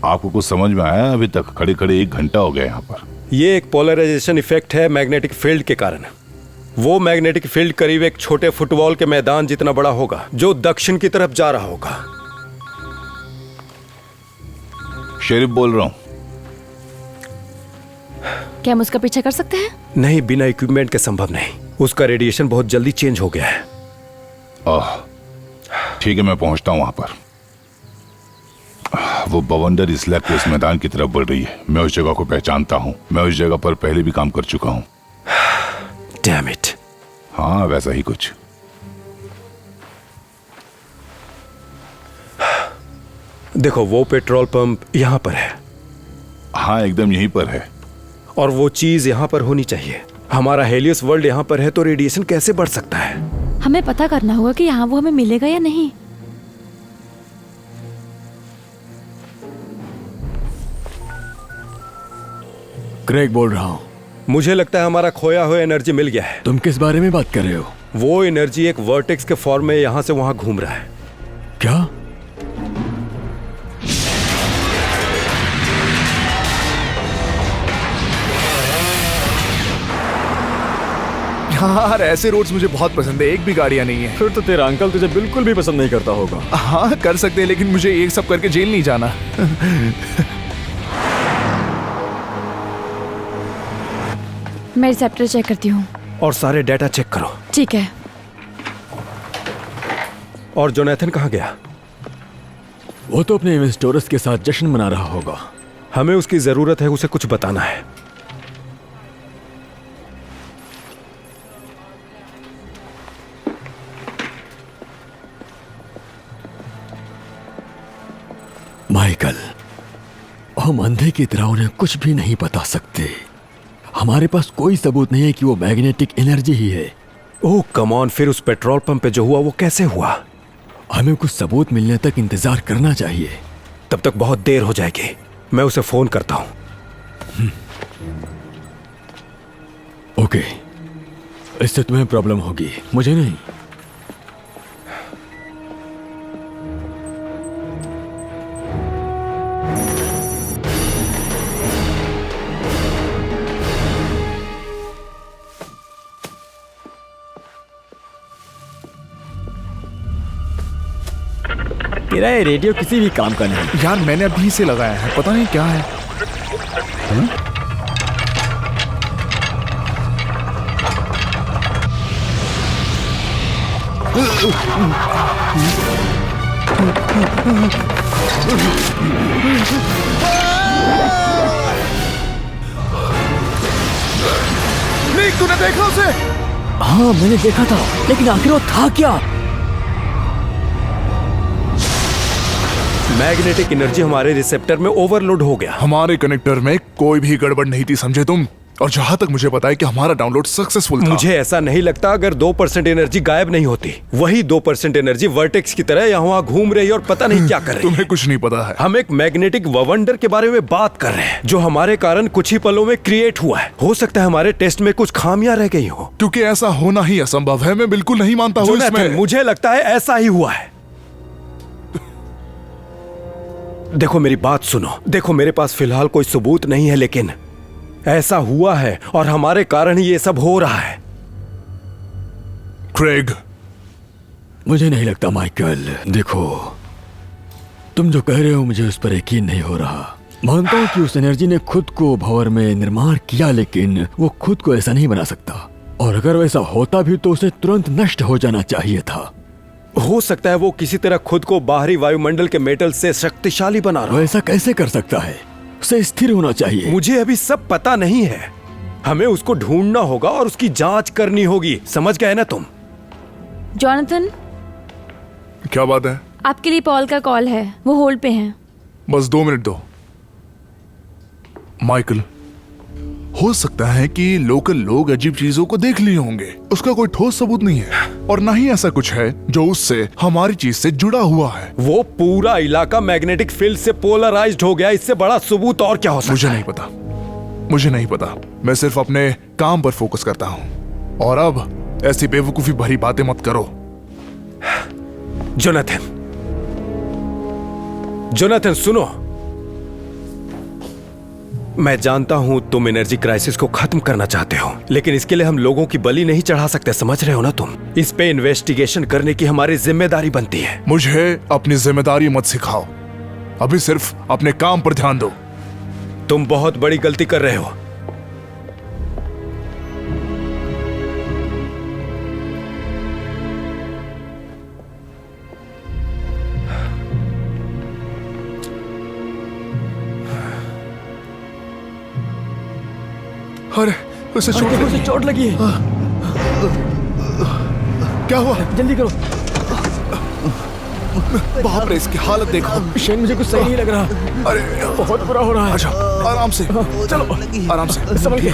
आपको कुछ समझ में आया? अभी तक खड़े खड़े 1 घंटा हो गया यहाँ पर। ये एक पोलराइजेशन इफेक्ट है मैग्नेटिक फील्ड के कारण। वो मैग्नेटिक फील्ड करीब एक छोटे फुटबॉल के मैदान जितना बड़ा होगा, जो दक्षिण की तरफ जा रहा होगा। शेरिफ बोल रहा हूँ। क्या हम उसका पीछा कर सकते हैं? नहीं, बिना इक्विपमेंट के संभव नहीं। उसका रेडिएशन बहुत जल्दी चेंज हो गया है। ठीक है, मैं पहुंचता हूं वहां पर। वो बवंडर इसलिए के उस मैदान की तरफ बढ़ रही है। मैं उस जगह को पहचानता हूं। मैं उस जगह पर पहले भी काम कर चुका हूं। Damn it. हाँ, वैसा ही कुछ। देखो, वो पेट्रोल पंप यहां पर है। हाँ, एकदम यहीं पर है। और वो चीज यहां पर होनी चाहिए। हमारा हेलियस वर्ल्ड यहां पर है, तो रेडिएशन कैसे बढ़ सकता है? हमें पता करना होगा कि यहाँ वो हमें मिलेगा या नहीं। क्रेग बोल रहा हूँ। मुझे लगता है हमारा खोया हुआ एनर्जी मिल गया है। तुम किस बारे में बात कर रहे हो? वो एनर्जी एक वर्टेक्स के फॉर्म में यहां से वहां घूम रहा है। क्या? यार ऐसे रोड्स मुझे बहुत पसंद है, एक भी गाड़ियां नहीं है। फिर तो तेरा अंकल तुझे बिल्कुल भी पसंद नहीं करता होगा। हाँ कर सकते हैं, लेकिन मुझे ये सब करके जेल नहीं जाना। मैं रिसेप्टर चेक करती हूँ। और सारे डाटा चेक करो। ठीक है। और जोनाथन कहाँ गया? वो तो अपने इन्वेस्टर्स के साथ जश्न मना रहा होगा। हमें उसकी जरूरत है, उसे कुछ बताना है। माइकल, हम अंधे की तरह उन्हें कुछ भी नहीं बता सकते। हमारे पास कोई सबूत नहीं है कि वो मैग्नेटिक एनर्जी ही है। ओह कम ऑन, फिर उस पेट्रोल पंप पे जो हुआ वो कैसे हुआ? हमें कुछ सबूत मिलने तक इंतजार करना चाहिए। तब तक बहुत देर हो जाएगी। मैं उसे फोन करता हूं। ओके, इससे तुम्हें प्रॉब्लम होगी, मुझे नहीं। तेरा ये रेडियो किसी भी काम का नहीं। यार मैंने अभी से लगाया है, पता नहीं क्या है। नहीं, तूने देखा उसे? हाँ मैंने देखा था, लेकिन आखिर वो था क्या? मैग्नेटिक एनर्जी हमारे रिसेप्टर में ओवरलोड हो गया। हमारे कनेक्टर में कोई भी गड़बड़ नहीं थी, समझे तुम? और जहां तक मुझे पता है कि हमारा डाउनलोड सक्सेसफुल था। मुझे ऐसा नहीं लगता। अगर 2% एनर्जी गायब नहीं होती, वही 2% एनर्जी वर्टेक्स की तरह यहाँ वहाँ घूम रही है और पता नहीं क्या कर रही है। तुम्हें कुछ नहीं पता है। हम एक मैग्नेटिक वंडर के बारे में बात कर रहे हैं, जो हमारे कारण कुछ ही पलों में क्रिएट हुआ है। हो सकता है हमारे टेस्ट में कुछ खामियां रह गई हो। क्योंकि ऐसा होना ही असंभव है। मैं बिल्कुल नहीं मानता हूँ इसमें। मुझे लगता है ऐसा ही हुआ है। देखो मेरी बात सुनो। देखो मेरे पास फिलहाल कोई सबूत नहीं है, लेकिन ऐसा हुआ है और हमारे कारण ही ये सब हो रहा है। क्रेग, मुझे नहीं लगता माइकल। देखो, तुम जो कह रहे हो मुझे उस पर यकीन नहीं हो रहा। मानता हूं कि उस एनर्जी ने खुद को भंवर में निर्माण किया, लेकिन वो खुद को ऐसा नहीं बना सकता। और अगर वैसा होता भी तो उसे तुरंत नष्ट हो जाना चाहिए था। हो सकता है वो किसी तरह खुद को बाहरी वायुमंडल के मेटल से शक्तिशाली बना रहा वो ऐसा कैसे कर सकता है? उसे स्थिर होना चाहिए। मुझे अभी सब पता नहीं है। हमें उसको ढूंढना होगा और उसकी जांच करनी होगी। समझ गए ना तुम? जॉनथन, क्या बात है? आपके लिए पॉल का कॉल है, वो होल्ड पे हैं। बस 2 मिनट दो। माइकल, हो सकता है कि लोकल लोग अजीब चीजों को देख लिए होंगे। उसका कोई ठोस सबूत नहीं है, और ना ही ऐसा कुछ है जो उससे हमारी चीज से जुड़ा हुआ है। वो पूरा इलाका मैग्नेटिक फील्ड से पोलराइज्ड हो गया। इससे बड़ा सबूत और क्या हो सकता है? मुझे नहीं पता, मुझे नहीं पता। मैं सिर्फ अपने काम पर फोकस करता हूँ। और अब ऐसी बेवकूफी भरी बातें मत करो। जोनाथन, जोनाथन सुनो। मैं जानता हूं तुम एनर्जी क्राइसिस को खत्म करना चाहते हो, लेकिन इसके लिए हम लोगों की बलि नहीं चढ़ा सकते। समझ रहे हो ना तुम? इस पे इन्वेस्टिगेशन करने की हमारी जिम्मेदारी बनती है। मुझे अपनी जिम्मेदारी मत सिखाओ। अभी सिर्फ अपने काम पर ध्यान दो। तुम बहुत बड़ी गलती कर रहे हो। अरे उसे चोट लगी है। क्या हुआ? जल्दी करो। बाप रे, इसकी हालत देखो। शेन, मुझे कुछ सही नहीं लग रहा। अरे बहुत बुरा हो रहा है। अच्छा, आराम से चलो, आराम से। संभल के।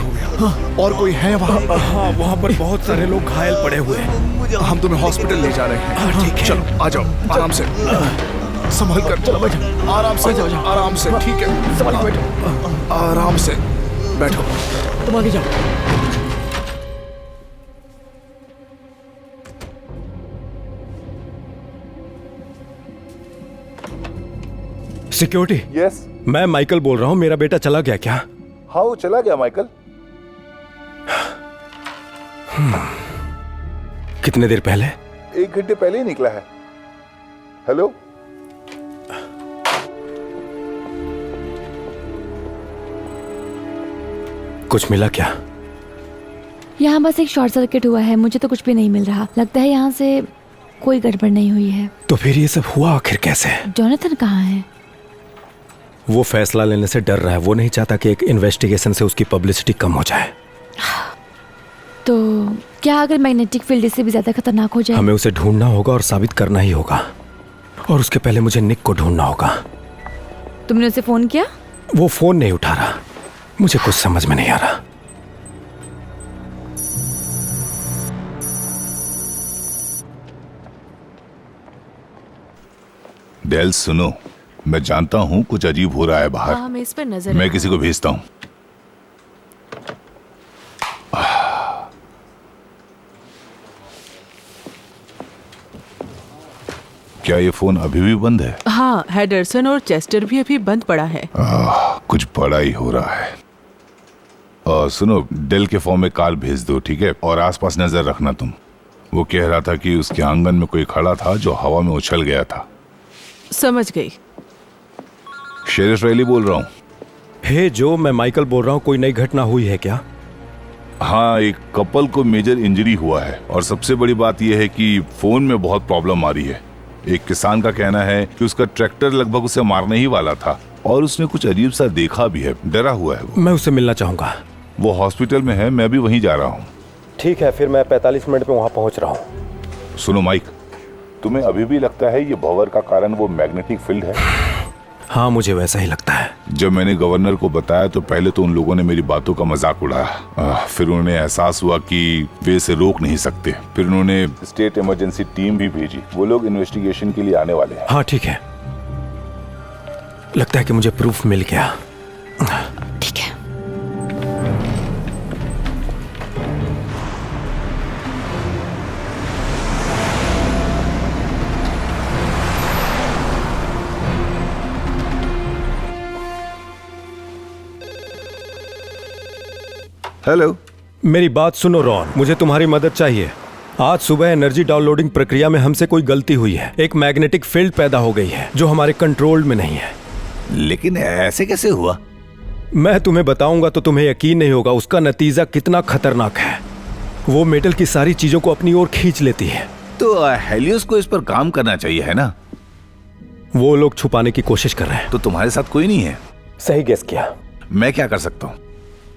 और कोई है वहाँ? हाँ, वहाँ पर बहुत सारे लोग घायल पड़े हुए हैं। हम तुम्हें हॉस्पिटल ले जा रहे हैं। ठीक है, चलो आ जाओ, आराम से, संभल कर। चलो बैठो। आराम से, आराम से। ठीक है, संभल के बैठो। आराम से बैठो। तुम आगे जाओ। सिक्योरिटी। यस। मैं माइकल बोल रहा हूँ। मेरा बेटा चला गया क्या? हाँ, वो चला गया माइकल। कितने देर पहले? 1 घंटे पहले ही निकला है। हेलो, कुछ मिला क्या? यहाँ बस एक शॉर्ट सर्किट हुआ है, मुझे तो कुछ भी नहीं मिल रहा। लगता है यहाँ से कोई गड़बड़ नहीं हुई है। तो फिर ये सब हुआ आखिर कैसे? जोनाथन कहाँ है? वो फैसला लेने से डर रहा है। वो नहीं चाहता कि एक इन्वेस्टिगेशन से उसकी पब्लिसिटी कम हो जाए। तो क्या अगर मैग्नेटिक फील्ड इससे भी ज्यादा खतरनाक हो जाए? हमें उसे ढूंढना होगा और साबित करना ही होगा। और उसके पहले मुझे निक को ढूंढना होगा। तुमने उसे फोन किया? वो फोन नहीं उठा रहा। मुझे कुछ समझ में नहीं आ रहा। डेल सुनो, मैं जानता हूँ कुछ अजीब हो रहा है बाहर। हाँ, हमें इस पर नजर मैं रखना किसी को भेजता हूँ। क्या ये फोन अभी भी बंद है? हाँ, हेडरसन और चेस्टर भी अभी बंद पड़ा है। कुछ बड़ा ही हो रहा है। सुनो, डेल के फॉर्म में कॉल भेज दो, ठीक है? और आसपास नजर रखना तुम। वो कह रहा था कि उसके आंगन में कोई खड़ा था जो हवा में उछल गया था। समझ गई। शेरिफ रैली बोल रहा हूँ। हे जो, मैं माइकल बोल रहा हूँ। कोई नई घटना हुई है क्या? हाँ, एक कपल को मेजर इंजरी हुआ है और सबसे बड़ी बात यह है कि फोन में बहुत प्रॉब्लम आ रही है। एक किसान का कहना है कि उसका ट्रैक्टर लगभग उसे मारने ही वाला था और उसने कुछ अजीब सा देखा भी है। डरा हुआ है वो। मैं उससे मिलना चाहूंगा। वो हॉस्पिटल में है, मैं भी वहीं जा रहा हूँ। ठीक है, फिर मैं 45 मिनट में वहां पहुंच रहा हूँ। सुनो माइक, तुम्हें अभी भी लगता है ये भंवर का कारण वो मैग्नेटिक फील्ड है? हाँ, मुझे वैसा ही लगता है। जब मैंने गवर्नर को बताया तो पहले तो उन लोगों ने मेरी बातों का मजाक उड़ाया। फिर उन्हें एहसास हुआ कि वे इसे रोक नहीं सकते। फिर उन्होंने स्टेट इमरजेंसी टीम भी भेजी। वो लोग इन्वेस्टिगेशन के लिए आने वाले हैं। हाँ ठीक है, लगता है कि मुझे प्रूफ मिल गया। ठीक है। हेलो, मेरी बात सुनो रॉन, मुझे तुम्हारी मदद चाहिए। आज सुबह एनर्जी डाउनलोडिंग प्रक्रिया में हमसे कोई गलती हुई है। एक मैग्नेटिक फील्ड पैदा हो गई है जो हमारे कंट्रोल में नहीं है। लेकिन ऐसे कैसे हुआ? मैं तुम्हें बताऊंगा तो तुम्हें यकीन नहीं होगा उसका नतीजा कितना खतरनाक है। वो मेटल की सारी चीजों को अपनी ओर खींच लेती है। तो हेलियोस को इस पर काम करना चाहिए, है ना? वो लोग छुपाने की कोशिश कर रहे हैं। तो तुम्हारे साथ कोई नहीं है? सही गेस किया। मैं क्या कर सकता हूँ?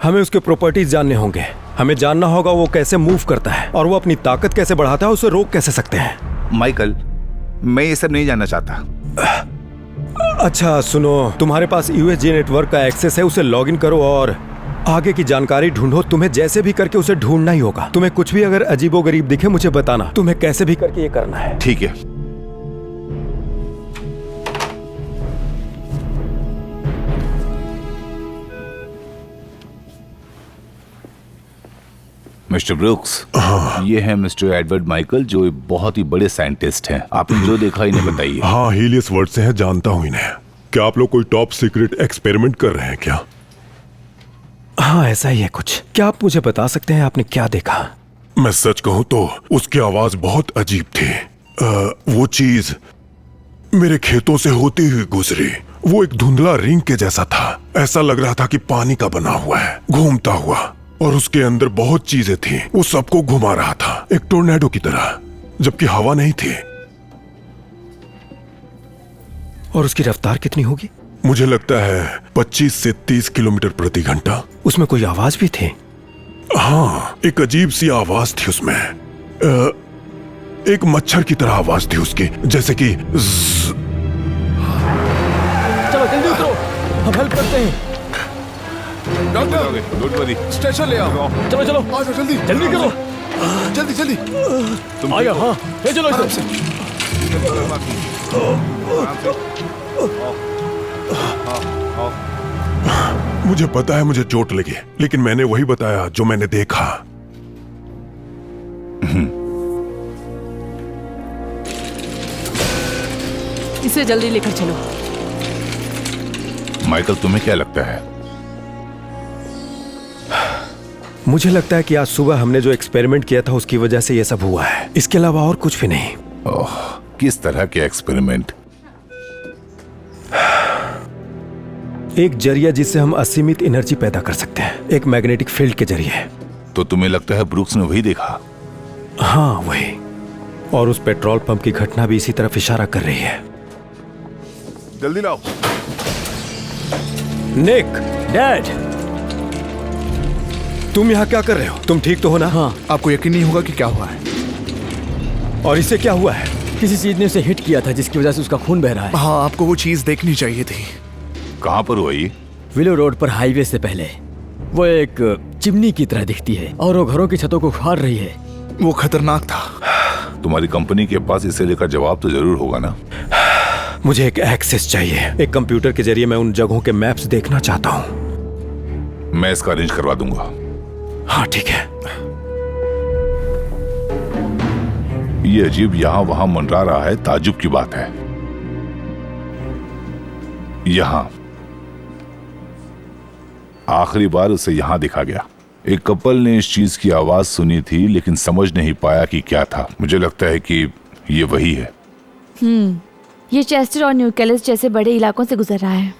हमें उसके प्रॉपर्टीज जानने होंगे। हमें जानना होगा वो कैसे मूव करता है और वो अपनी ताकत कैसे बढ़ाता है। उसे रोक कैसे सकते हैं। माइकल, मैं ये सब नहीं जानना चाहता। अच्छा सुनो, तुम्हारे पास यूएसजी नेटवर्क का एक्सेस है, उसे लॉगिन करो और आगे की जानकारी ढूंढो। तुम्हें जैसे भी करके उसे ढूंढना ही होगा। तुम्हें कुछ भी अगर अजीबोगरीब दिखे मुझे बताना। तुम्हें कैसे भी करके ये करना है। ठीक है। मिस्टर ब्रूक्स, ये है मिस्टर एडवर्ड माइकल, जो एक बहुत ही बड़े साइंटिस्ट हैं। आपने जो देखा इन्हें बताइए। हाँ, हीलियस वर्ड से है, जानता हूँ इन्हें। क्या आप लोग कोई टॉप सीक्रेट एक्सपेरिमेंट कर रहे हैं क्या? हाँ, ऐसा ही है कुछ। क्या आप मुझे बता सकते हैं आपने क्या देखा? मैं सच कहूँ तो उसकी आवाज बहुत अजीब थी। वो चीज मेरे खेतों से होती हुई गुजरी। वो एक धुंधला रिंग के जैसा था। ऐसा लग रहा था कि पानी का बना हुआ है, घूमता हुआ, और उसके अंदर बहुत चीजें थी। वो सबको घुमा रहा था, एक टोर्नेडो की तरह, जबकि हवा नहीं थी। और उसकी रफ्तार कितनी होगी? मुझे लगता है 25 से 30 किलोमीटर प्रति घंटा। उसमें कोई आवाज भी थी? हाँ, एक अजीब सी आवाज थी उसमें। एक मच्छर की तरह आवाज थी उसकी, जैसे कि चलो जल्दी उतरो, हम हेल्प करते हैं। डॉक्टर, स्टेशन ले आओ। चलो चलो, आ जाओ, जल्दी जल्दी करो। जल्दी जल्दी। आ जाओ। हाँ, ले चलो इसे। मुझे पता है मुझे चोट लगी, लेकिन मैंने वही बताया जो मैंने देखा। इसे जल्दी लेकर चलो। माइकल, तुम्हें क्या लगता है? मुझे लगता है कि आज सुबह हमने जो एक्सपेरिमेंट किया था उसकी वजह से ये सब हुआ है, इसके अलावा और कुछ भी नहीं। ओह, किस तरह के एक्सपेरिमेंट? एक जरिया जिससे हम असीमित एनर्जी पैदा कर सकते हैं, एक मैग्नेटिक फील्ड के जरिए। तो तुम्हें लगता है ब्रूक्स ने वही देखा? हाँ वही, और उस पेट्रोल पंप की घटना भी इसी तरफ इशारा कर रही है। जल्दी लाओ। निक, डैड, तुम यहाँ क्या कर रहे हो? तुम ठीक तो हो ना? हाँ। आपको यकीन नहीं होगा कि क्या हुआ है। और इसे क्या हुआ है? किसी चीज ने उसे हिट किया था जिसकी वजह से उसका खून बह रहा है। हाँ, आपको वो चीज देखनी चाहिए थी। कहाँ पर हुआ ये? विलो रोड पर हाईवे से पहले। वो एक चिमनी की तरह दिखती है और वो घरों की छतों को उखाड़ रही है। वो खतरनाक था। तुम्हारी कंपनी के पास इसे लेकर जवाब तो जरूर होगा ना? मुझे एक एक्सेस चाहिए। एक कंप्यूटर के जरिए मैं उन जगहों के मैप्स देखना चाहता हूँ। मैं इसका अरेंज करवा दूंगा। हाँ ठीक है। ये अजीब यहाँ वहां मंडरा रहा है, ताज्जुब की बात है। यहाँ आखिरी बार उसे यहाँ दिखा गया। एक कपल ने इस चीज की आवाज सुनी थी लेकिन समझ नहीं पाया कि क्या था। मुझे लगता है कि ये वही है। ये चेस्टर और न्यूकैलिस जैसे बड़े इलाकों से गुजर रहा है।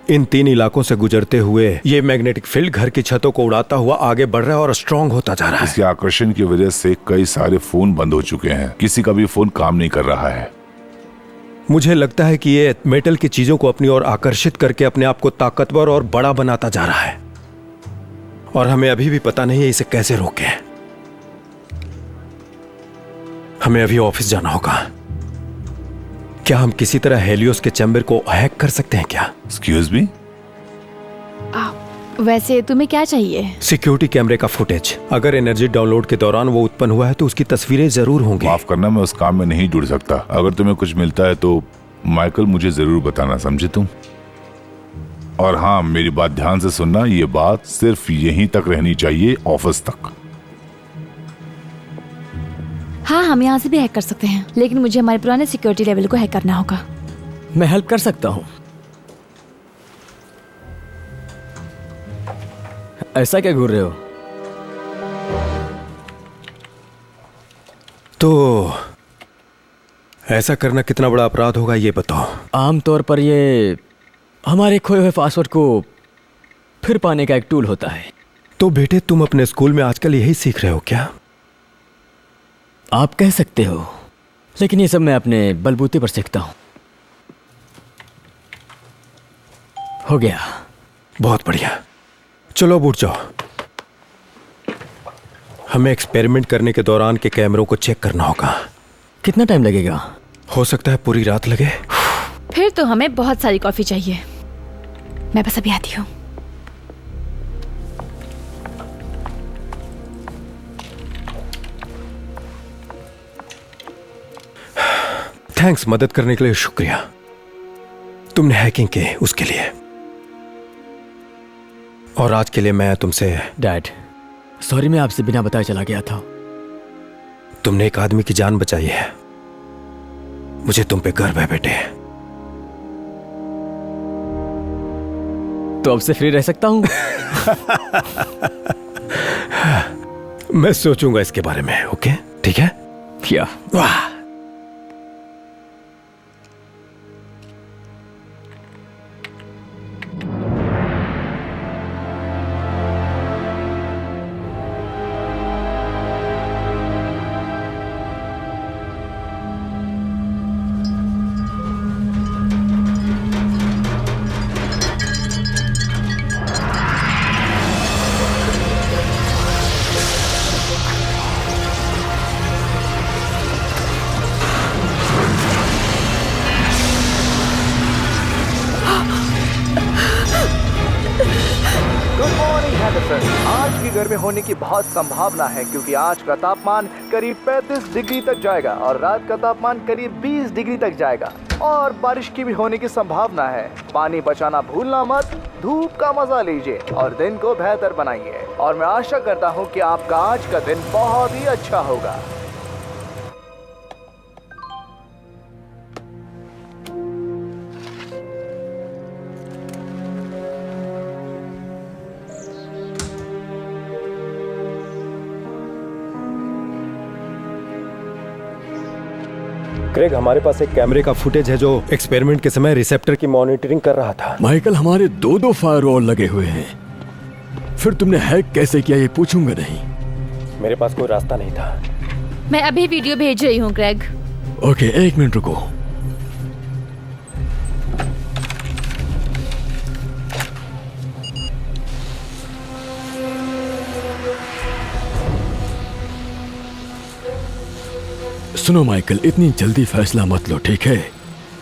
इन 3 इलाकों से गुजरते हुए ये मैग्नेटिक फील्ड घर की छतों को उड़ाता हुआ आगे बढ़ रहा है और स्ट्रांग होता जा रहा है। इसके आकर्षण की वजह से कई सारे फोन बंद हो चुके हैं। किसी का भी फोन काम नहीं कर रहा है। मुझे लगता है कि ये मेटल की चीजों को अपनी ओर आकर्षित करके अपने आप को ताकतवर और बड़ा बनाता जा रहा है, और हमें अभी भी पता नहीं है इसे कैसे रोकें। हमें अभी ऑफिस जाना होगा। क्या हम किसी तरह हेलियोस के चैम्बर को हैक कर सकते हैं क्या? Excuse me? वैसे तुम्हें क्या चाहिए? सिक्योरिटी कैमरे का फुटेज। अगर एनर्जी डाउनलोड के दौरान वो उत्पन्न हुआ है तो उसकी तस्वीरें जरूर होंगी। माफ करना, मैं उस काम में नहीं जुड़ सकता। अगर तुम्हें कुछ मिलता है तो माइकल मुझे जरूर बताना, समझे तुम? और हाँ, मेरी बात ध्यान से सुनना, ये बात सिर्फ यहीं तक रहनी चाहिए, ऑफिस तक। हाँ, हम यहाँ से भी हैक कर सकते हैं, लेकिन मुझे हमारे पुराने सिक्योरिटी लेवल को हैक करना होगा। मैं हेल्प कर सकता हूँ। ऐसा क्या घूर रहे हो? तो ऐसा करना कितना बड़ा अपराध होगा ये बताओ। आमतौर पर ये हमारे खोए हुए पासवर्ड को फिर पाने का एक टूल होता है। तो बेटे, तुम अपने स्कूल में आजकल यही सीख रहे हो क्या? आप कह सकते हो, लेकिन ये सब मैं अपने बलबूते पर सीखता हूँ। हो गया। बहुत बढ़िया। चलो अब उठ जाओ। हमें एक्सपेरिमेंट करने के दौरान के कैमरों को चेक करना होगा। कितना टाइम लगेगा? हो सकता है पूरी रात लगे। फिर तो हमें बहुत सारी कॉफी चाहिए। मैं बस अभी आती हूँ। थैंक्स, मदद करने के लिए शुक्रिया। तुमने हैकिंग की उसके लिए, और आज के लिए मैं तुमसे। डैड, सॉरी, मैं आपसे बिना बताए चला गया था। तुमने एक आदमी की जान बचाई है। मुझे तुम पे गर्व है बेटे। तो अब से फ्री रह सकता हूं? मैं सोचूंगा इसके बारे में। ओके, ठीक है? क्या? वाह, आज की गर्मी होने की बहुत संभावना है, क्योंकि आज का तापमान करीब 35 डिग्री तक जाएगा और रात का तापमान करीब 20 डिग्री तक जाएगा, और बारिश की भी होने की संभावना है। पानी बचाना भूलना मत, धूप का मजा लीजिए और दिन को बेहतर बनाइए, और मैं आशा करता हूँ कि आपका आज का दिन बहुत ही अच्छा होगा। क्रेग, हमारे पास एक कैमरे का फुटेज है जो एक्सपेरिमेंट के समय रिसेप्टर की मॉनिटरिंग कर रहा था। माइकल, हमारे दो फायरवॉल लगे हुए हैं। फिर तुमने हैक कैसे किया ये पूछूंगा नहीं। मेरे पास कोई रास्ता नहीं था। मैं अभी वीडियो भेज रही हूँ क्रेग। ओके, 1 मिनट रुको। सुनो माइकल, इतनी जल्दी फैसला मत लो, ठीक है?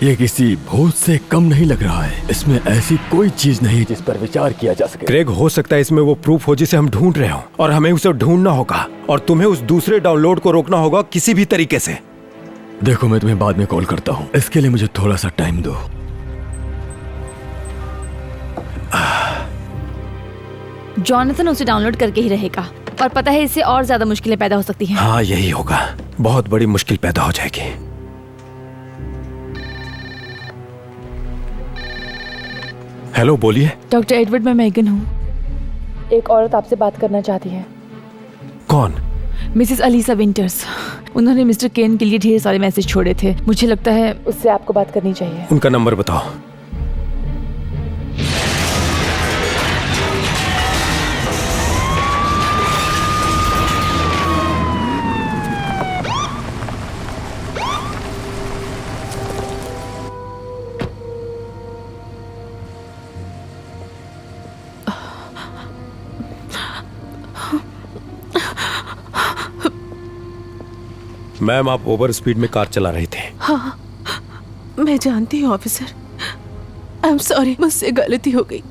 ये किसी भूत से कम नहीं लग रहा है। इसमें ऐसी कोई चीज नहीं जिस पर विचार किया जा सके। क्रेग, हो सकता है इसमें वो प्रूफ हो जिसे हम ढूंढ रहे हो, और हमें उसे ढूंढना होगा, और तुम्हें उस दूसरे डाउनलोड को रोकना होगा किसी भी तरीके से। देखो, मैं तुम्हें बाद में कॉल करता हूँ, इसके लिए मुझे थोड़ा सा टाइम दो। जॉनथन उसे डाउनलोड करके ही रहेगा, और पता है इससे और ज्यादा मुश्किलें पैदा हो सकती हैं। हाँ, यही होगा। बहुत बड़ी मुश्किल पैदा हो जाएगी। हेलो, बोलिए। डॉक्टर एडवर्ड, मैं मैगन हूँ। एक औरत आपसे बात करना चाहती है। कौन? Mrs Alisa Winters. उन्होंने मिस्टर केन के लिए ढेर सारे मैसेज छोड़े थे। मुझे लगता है उससे आपको बात करनी चाहिए। उनका नंबर बताओ। मैम, आप ओवर स्पीड में कार चला रहे थे। हाँ, मैं जानती हूँ ऑफिसर। आई एम सॉरी, मुझसे गलती हो गई।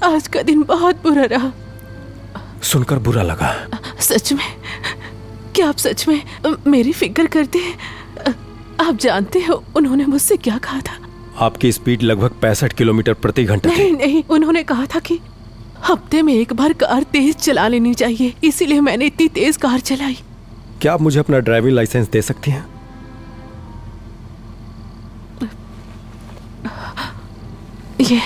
आज का दिन बहुत बुरा रहा। सुनकर बुरा लगा। सच में? क्या आप सच में मेरी फिक्र करते हैं? आप जानते हो उन्होंने मुझसे क्या कहा था? आपकी स्पीड लगभग 65 किलोमीटर प्रति घंटा थी। नहीं, उन्होंने कहा था कि हफ्ते में एक बार कार तेज चला लेनी चाहिए, इसीलिए मैंने इतनी तेज कार चलाई। क्या आप मुझे अपना ड्राइविंग लाइसेंस दे सकती हैं? ये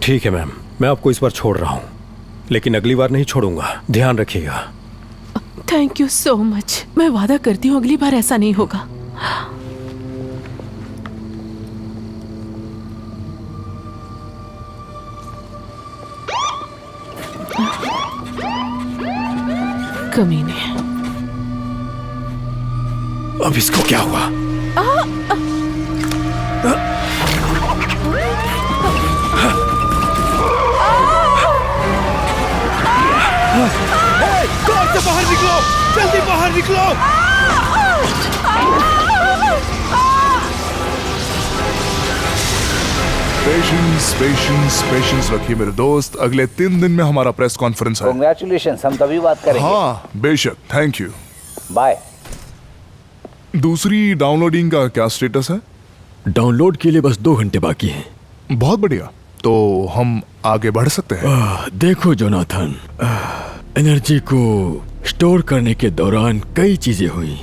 ठीक है मैम, मैं आपको इस बार छोड़ रहा हूं, लेकिन अगली बार नहीं छोड़ूंगा। ध्यान रखिएगा। Thank you so much. मैं वादा करती हूँ अगली बार ऐसा नहीं होगा। कमीने। अब इसको क्या हुआ? कार से बाहर निकलो, जल्दी बाहर निकलो। पेशेंस, पेशेंस, पेशेंस रखिए मेरे दोस्त। अगले 3 दिन में हमारा प्रेस कॉन्फ्रेंस है। कांग्रेचुलेशंस, हम तभी बात करेंगे। हाँ, बेशक, थैंक यू। बाय। दूसरी डाउनलोडिंग का क्या स्टेटस है? डाउनलोड के लिए बस 2 घंटे बाकी हैं। बहुत बढ़िया, तो हम आगे बढ़ सकते हैं। देखो जोनाथन, एनर्जी को स्टोर करने के दौरान कई चीजें हुई।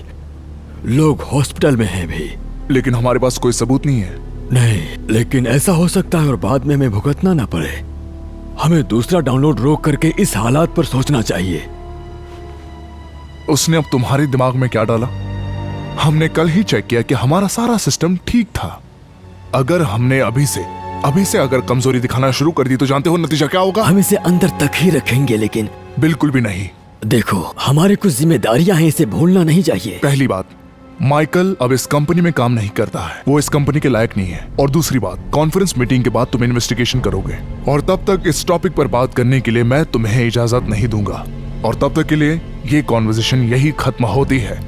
लोग हॉस्पिटल में हैं भी। लेकिन हमारे पास कोई सबूत नहीं है। नहीं, लेकिन ऐसा हो सकता है और बाद में हमें भुगतना ना पड़े। हमें दूसरा डाउनलोड रोक करके इस हालात पर सोचना चाहिए। उसने अब तुम्हारे दिमाग में क्या डाला? हमने कल ही चेक किया कि हमारा सारा सिस्टम ठीक था। अगर हमने अभी से अगर कमजोरी दिखाना शुरू कर दी तो जानते हो नतीजा क्या होगा? हम इसे अंदर तक ही रखेंगे, लेकिन बिल्कुल भी नहीं। देखो, हमारी कुछ जिम्मेदारियां हैं, इसे भूलना नहीं चाहिए। पहली बात, माइकल अब इस कंपनी में काम नहीं करता है। वो इस कंपनी के लायक नहीं है। और दूसरी बात, कॉन्फ्रेंस मीटिंग के बाद तुम इन्वेस्टिगेशन करोगे, और तब तक इस टॉपिक पर बात करने के लिए मैं तुम्हें इजाजत नहीं दूंगा। और तब तक के लिए ये कॉन्वर्सेशन यही खत्म होती है।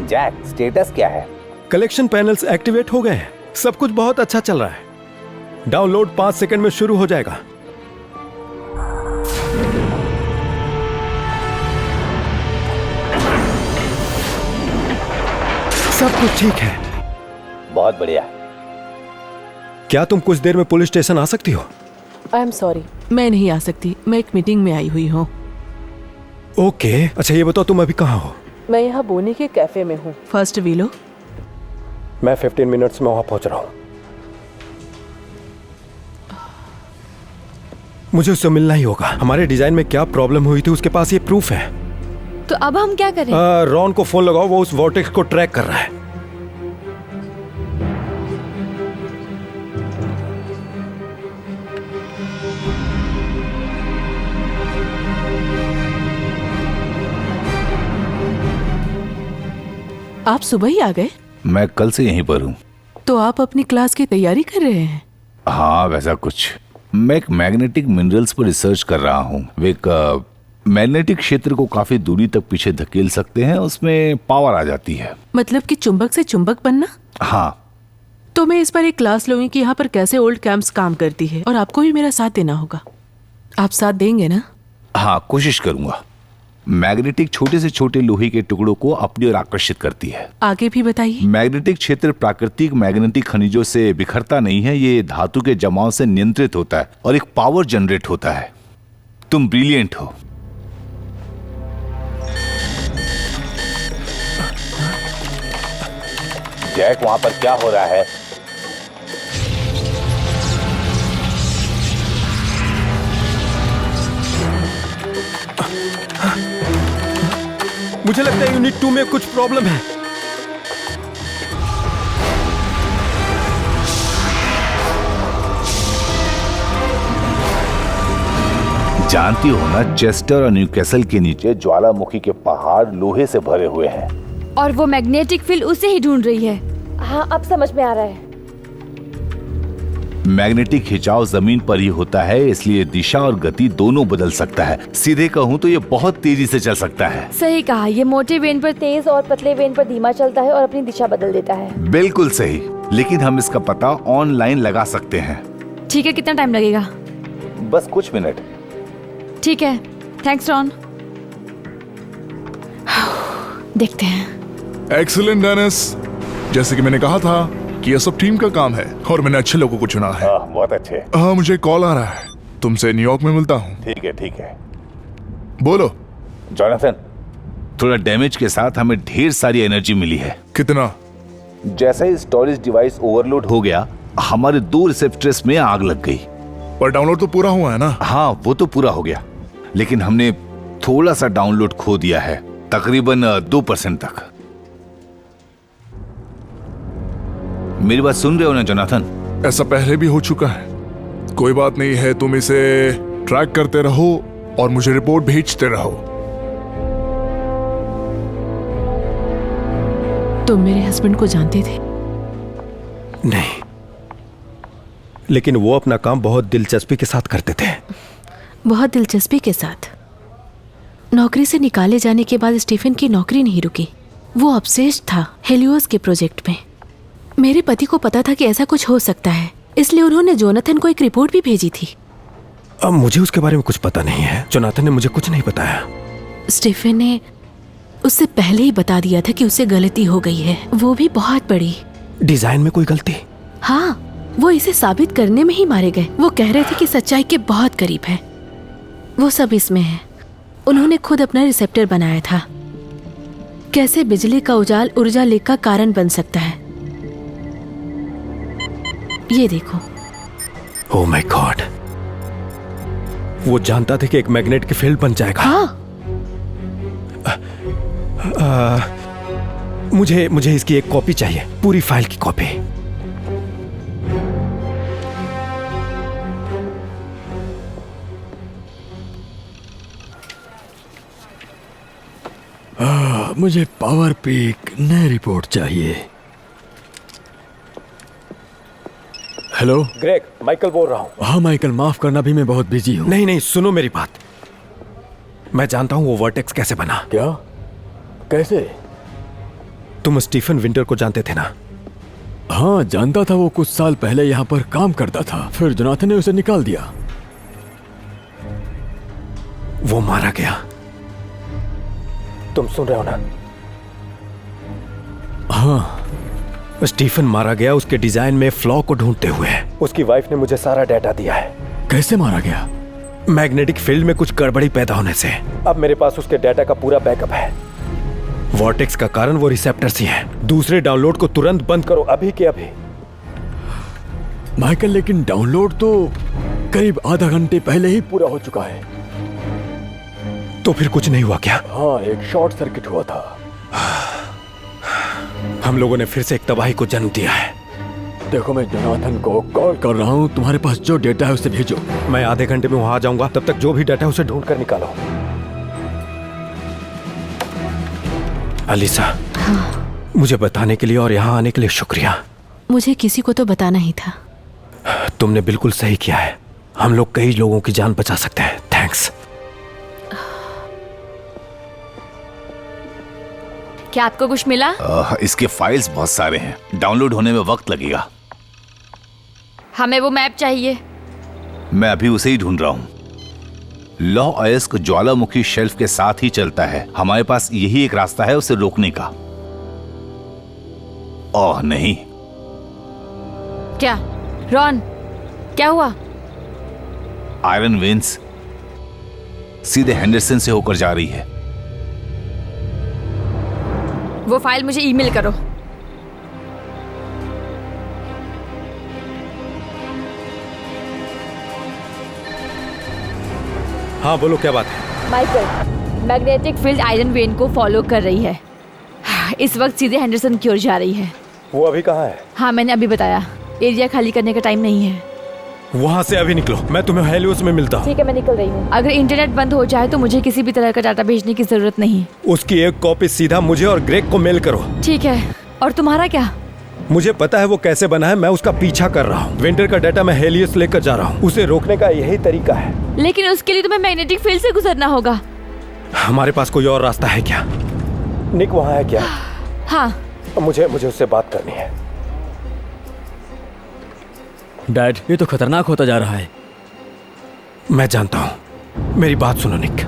जैक, स्टेटस क्या है? कलेक्शन पैनल्स एक्टिवेट हो गए हैं। सब कुछ बहुत अच्छा चल रहा है। डाउनलोड 5 सेकंड में शुरू हो जाएगा। सब कुछ ठीक है। बहुत बढ़िया। क्या तुम कुछ देर में पुलिस स्टेशन आ सकती हो? आई एम सॉरी, मैं नहीं आ सकती। मैं एक मीटिंग में आई हुई हूँ। ओके, अच्छा ये बताओ तुम अभी कहाँ हो? मैं यहाँ बोनी के कैफे में हूँ। First willow. मैं 15 मिनट्स में वहां पहुंच रहा हूं। मुझे उससे मिलना ही होगा। हमारे डिजाइन में क्या प्रॉब्लम हुई थी उसके पास ये प्रूफ है। तो अब हम क्या करें? रॉन को फोन लगाओ, वो उस वॉर्टेक्स को ट्रैक कर रहा है। आप सुबह ही आ गए? मैं कल से यहीं पर हूँ। तो आप अपनी क्लास की तैयारी कर रहे हैं? हाँ, वैसा कुछ। मैं एक मैग्नेटिक मिनरल्स पर रिसर्च कर रहा हूँ। वे एक मैग्नेटिक क्षेत्र को काफी दूरी तक पीछे धकेल सकते हैं, उसमें पावर आ जाती है। मतलब कि चुंबक से चुंबक बनना? हाँ। तो मैं इस पर एक क्लास लूंगी कि यहाँ पर कैसे ओल्ड कैंप्स काम करती है, और आपको भी मेरा साथ देना होगा। आप साथ देंगे ना? हाँ, कोशिश करूंगा। मैग्नेटिक छोटे से छोटे लोहे के टुकड़ों को अपनी ओर आकर्षित करती है। आगे भी बताइए। मैग्नेटिक क्षेत्र प्राकृतिक मैग्नेटिक खनिजों से बिखरता नहीं है, ये धातु के जमाव से नियंत्रित होता है और एक पावर जनरेट होता है। तुम ब्रिलियंट हो। जैक, वहां पर क्या हो रहा है? मुझे लगता है यूनिट 2 में कुछ प्रॉब्लम है। जानती हो ना, चेस्टर और न्यूकैसल के नीचे ज्वालामुखी के पहाड़ लोहे से भरे हुए हैं। और वो मैग्नेटिक फील्ड उसे ही ढूंढ रही है। हाँ, अब समझ में आ रहा है। मैग्नेटिक खिंचाव जमीन पर ही होता है, इसलिए दिशा और गति दोनों बदल सकता है। सीधे कहूँ तो ये बहुत तेजी से चल सकता है। सही कहा, ये मोटे वेन पर तेज और पतले वेन पर धीमा चलता है और अपनी दिशा बदल देता है। बिल्कुल सही, लेकिन हम इसका पता ऑनलाइन लगा सकते हैं। ठीक है, कितना टाइम लगेगा? बस कुछ मिनट। ठीक है, थैंक्स रॉन। देखते हैं। एक्सीलेंट डेनिस, जैसे कि मैंने कहा था कि यह सब टीम का काम है और मैंने अच्छे लोगों को चुना है। बहुत अच्छे। हाँ, मुझे कॉल आ रहा है, तुमसे न्यूयॉर्क में मिलता हूँ। ठीक है, ठीक है। बोलो। जॉनथन, थोड़ा डैमेज के साथ हमें ढेर सारी एनर्जी मिली है। कितना? जैसे ही स्टोरेज डिवाइस ओवरलोड हो गया, हमारे 2 रिसेप्टर्स में आग लग गई। पर डाउनलोड तो पूरा हुआ है ना? हाँ, वो तो पूरा हो गया, लेकिन हमने थोड़ा सा डाउनलोड खो दिया है, तकरीबन 2% तक। मेरी बात सुन रहे हो ना जोनाथन? ऐसा पहले भी हो चुका है। कोई बात नहीं है, तुम इसे ट्रैक करते रहो और मुझे रिपोर्ट भेजते रहो। तुम मेरे हस्बैंड को जानते थे? नहीं, लेकिन वो अपना काम बहुत दिलचस्पी के साथ करते थे। बहुत दिलचस्पी के साथ। नौकरी से निकाले जाने के बाद स्टीफन की नौकरी नहीं रुकी। वो ऑब्सेस्ड था हेलियोस के प्रोजेक्ट में। मेरे पति को पता था कि ऐसा कुछ हो सकता है, इसलिए उन्होंने जोनाथन को एक रिपोर्ट भी भेजी थी। अब मुझे उसके बारे में कुछ पता नहीं है। जोनाथन ने मुझे कुछ नहीं बताया। स्टीफन ने उससे पहले ही बता दिया था कि उससे गलती हो गई है, वो भी बहुत बड़ी। डिजाइन में कोई गलती? हाँ, वो इसे साबित करने में ही मारे गए। वो कह रहे थे कि सच्चाई के बहुत करीब है। वो सब इसमें है। उन्होंने खुद अपना रिसेप्टर बनाया था। कैसे बिजली का उजाल ऊर्जा लीक का कारण बन सकता है। ये देखो। ओह माय गॉड, वो जानता था कि एक मैग्नेट की फील्ड बन जाएगा। हाँ। मुझे इसकी एक कॉपी चाहिए, पूरी फाइल की कॉपी। मुझे पावर पीक नई रिपोर्ट चाहिए। हेलो ग्रेग, माइकल बोल रहा हूँ। हाँ माइकल, माफ करना भी मैं बहुत बिजी हूँ। नहीं, सुनो मेरी बात। मैं जानता हूँ वो वर्टेक्स कैसे बना। क्या? कैसे? तुम स्टीफन विंटर को जानते थे ना? हाँ जानता था। वो कुछ साल पहले यहाँ पर काम करता था, फिर जोनाथन ने उसे निकाल दिया। वो मारा गया। तुम सुन रहे हो ना? हाँ, स्टीफन मारा गया उसके डिजाइन में फ्लॉ को ढूंढते हुए। उसकी वाइफ ने मुझे सारा डाटा दिया है। कैसे मारा गया? मैग्नेटिक फील्ड में कुछ गड़बड़ी पैदा होने से। अब मेरे पास उसके डाटा का पूरा बैकअप है। वॉर्टेक्स का कारण वो रिसेप्टर्स ही हैं। दूसरे डाउनलोड को तुरंत बंद करो, अभी के अभी। माइकल, लेकिन डाउनलोड तो करीब आधा घंटे पहले ही पूरा हो चुका है। तो फिर कुछ नहीं हुआ क्या? हाँ, एक शॉर्ट सर्किट हुआ था। हम लोगों ने फिर से एक तबाही को जन्म दिया है। देखो, मैं जोनाथन को कॉल कर रहा हूँ, तुम्हारे पास जो डेटा है उसे भेजो। मैं आधे घंटे में वहां आ जाऊंगा, तब तक जो भी डेटा है उसे ढूंढ कर निकालो। अलीसा, हाँ। मुझे बताने के लिए और यहाँ आने के लिए शुक्रिया। मुझे किसी को तो बताना ही था। तुमने बिल्कुल सही किया है। हम लोग कई लोगों की जान बचा सकते हैं। थैंक्स। क्या आपको कुछ मिला? इसके फाइल्स बहुत सारे हैं, डाउनलोड होने में वक्त लगेगा। हमें वो मैप चाहिए। मैं अभी उसे ही ढूंढ रहा हूँ। लॉ अयस्क ज्वालामुखी शेल्फ के साथ ही चलता है। हमारे पास यही एक रास्ता है उसे रोकने का। ओह नहीं। क्या रॉन, क्या हुआ? आयरन वेन्स सीधे हेंडरसन से होकर जा रही है। वो फाइल मुझे ईमेल करो। हाँ बोलो, क्या बात है? Michael, magnetic field iron when को फॉलो कर रही है। इस वक्त सीधे हेंडरसन की ओर जा रही है। वो अभी कहाँ है? हाँ, मैंने अभी बताया। एरिया खाली करने का टाइम नहीं है। वहाँ से अभी निकलो, मैं तुम्हें हेलियोस में मिलता हूँ। ठीक है, मैं निकल रही हूँ। अगर इंटरनेट बंद हो जाए तो मुझे किसी भी तरह का डाटा भेजने की जरूरत नहीं। उसकी एक कॉपी सीधा मुझे और ग्रेग को मेल करो। ठीक है। और तुम्हारा क्या? मुझे पता है वो कैसे बना है, मैं उसका पीछा कर रहा हूँ। विंटर का डाटा मैं हेलियोस लेकर जा रहा हूँ। उसे रोकने का यही तरीका है। लेकिन उसके लिए तुम्हें मैग्नेटिक फील्ड से गुजरना होगा। हमारे पास कोई और रास्ता है क्या? निक वहाँ है क्या? हाँ। मुझे उससे बात करनी है। डैड, ये तो खतरनाक होता जा रहा है। मैं जानता हूँ। मेरी बात सुनो निक,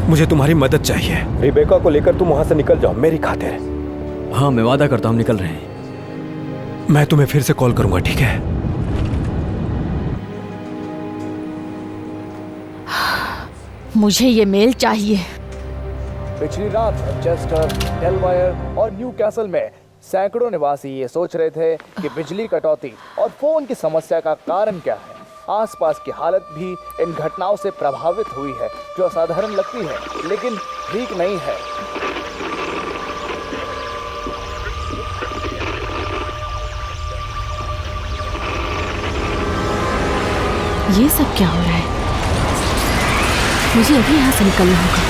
मुझे तुम्हारी मदद चाहिए। रिबेका को लेकर तुम वहां से निकल जाओ मेरी खातिर। हाँ, मैं वादा करता हूँ निकल रहे हैं। मैं तुम्हें फिर से कॉल करूंगा, ठीक है? मुझे ये मेल चाहिए। पिछली रात मैनचेस्टर, डेलवायर और न्यू कैसल में सैकड़ों निवासी ये सोच रहे थे कि बिजली कटौती और फोन की समस्या का कारण क्या है। आसपास की हालत भी इन घटनाओं से प्रभावित हुई है, जो असाधारण लगती है लेकिन ठीक नहीं है। ये सब क्या हो रहा है? मुझे अभी यहाँ से निकलना होगा।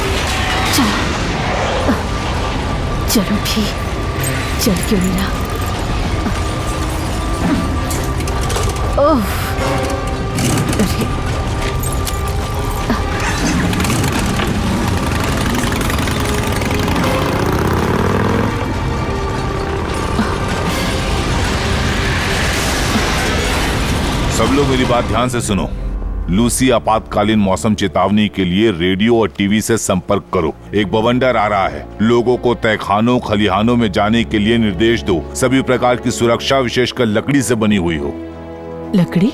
चलो भी चल क्यों नहीं रहा? ओह, अरे सब लोग मेरी बात ध्यान से सुनो। लूसी, आपातकालीन मौसम चेतावनी के लिए रेडियो और टीवी से संपर्क करो। एक बवंडर आ रहा है। लोगों को तहखानों खलिहानों में जाने के लिए निर्देश दो। सभी प्रकार की सुरक्षा विशेषकर लकड़ी से बनी हुई हो। लकड़ी?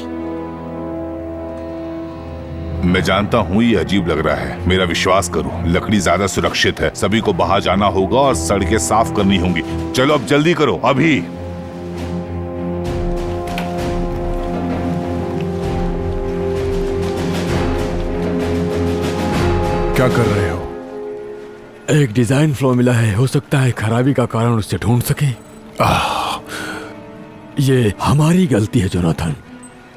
मैं जानता हूँ ये अजीब लग रहा है, मेरा विश्वास करो, लकड़ी ज्यादा सुरक्षित है। सभी को बाहर जाना होगा और सड़कें साफ करनी होंगी। चलो अब जल्दी करो, अभी। क्या कर रहे हो? एक डिजाइन फ्लो मिला है, हो सकता है खराबी का कारण उससे ढूंढ सके। ये हमारी गलती है जोनाथन,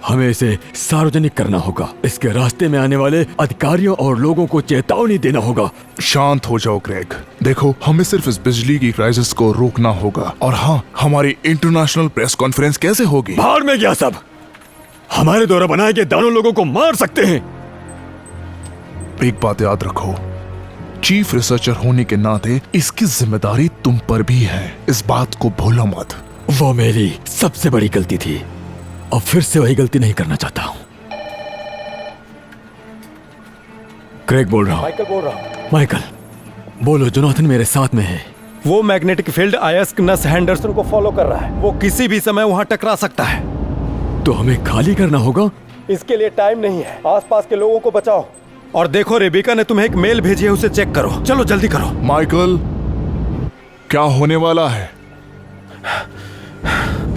हमें इसे सार्वजनिक करना होगा। इसके रास्ते में आने वाले अधिकारियों और लोगों को चेतावनी देना होगा। शांत हो जाओ ग्रेग। देखो, हमें सिर्फ इस बिजली की क्राइसिस को रोकना होगा। और हाँ, हमारी इंटरनेशनल प्रेस कॉन्फ्रेंस कैसे होगी? बाहर में क्या सब? हमारे द्वारा बनाए गए दानों लोगों को मार सकते हैं। एक बात याद रखो, चीफ रिसर्चर होने के नाते इसकी जिम्मेदारी तुम पर भी है। इस बात को भूलो मत। वो मेरी सबसे बड़ी गलती थी, अब फिर से वही गलती नहीं करना चाहता हूं। क्रेग बोल रहा हूं। माइकल बोल रहा हूं। माइकल बोलो, जोनाथन मेरे साथ में है। वो मैग्नेटिक फील्ड अयस्क नस हेंडरसन को फॉलो कर रहा है। वो किसी भी समय वहां टकरा सकता है। तो हमें खाली करना होगा। इसके लिए टाइम नहीं है। आसपास के लोगों को बचाओ। और देखो, रेबिका ने तुम्हें एक मेल भेजी है, उसे चेक करो। चलो जल्दी करो। माइकल, क्या होने वाला है?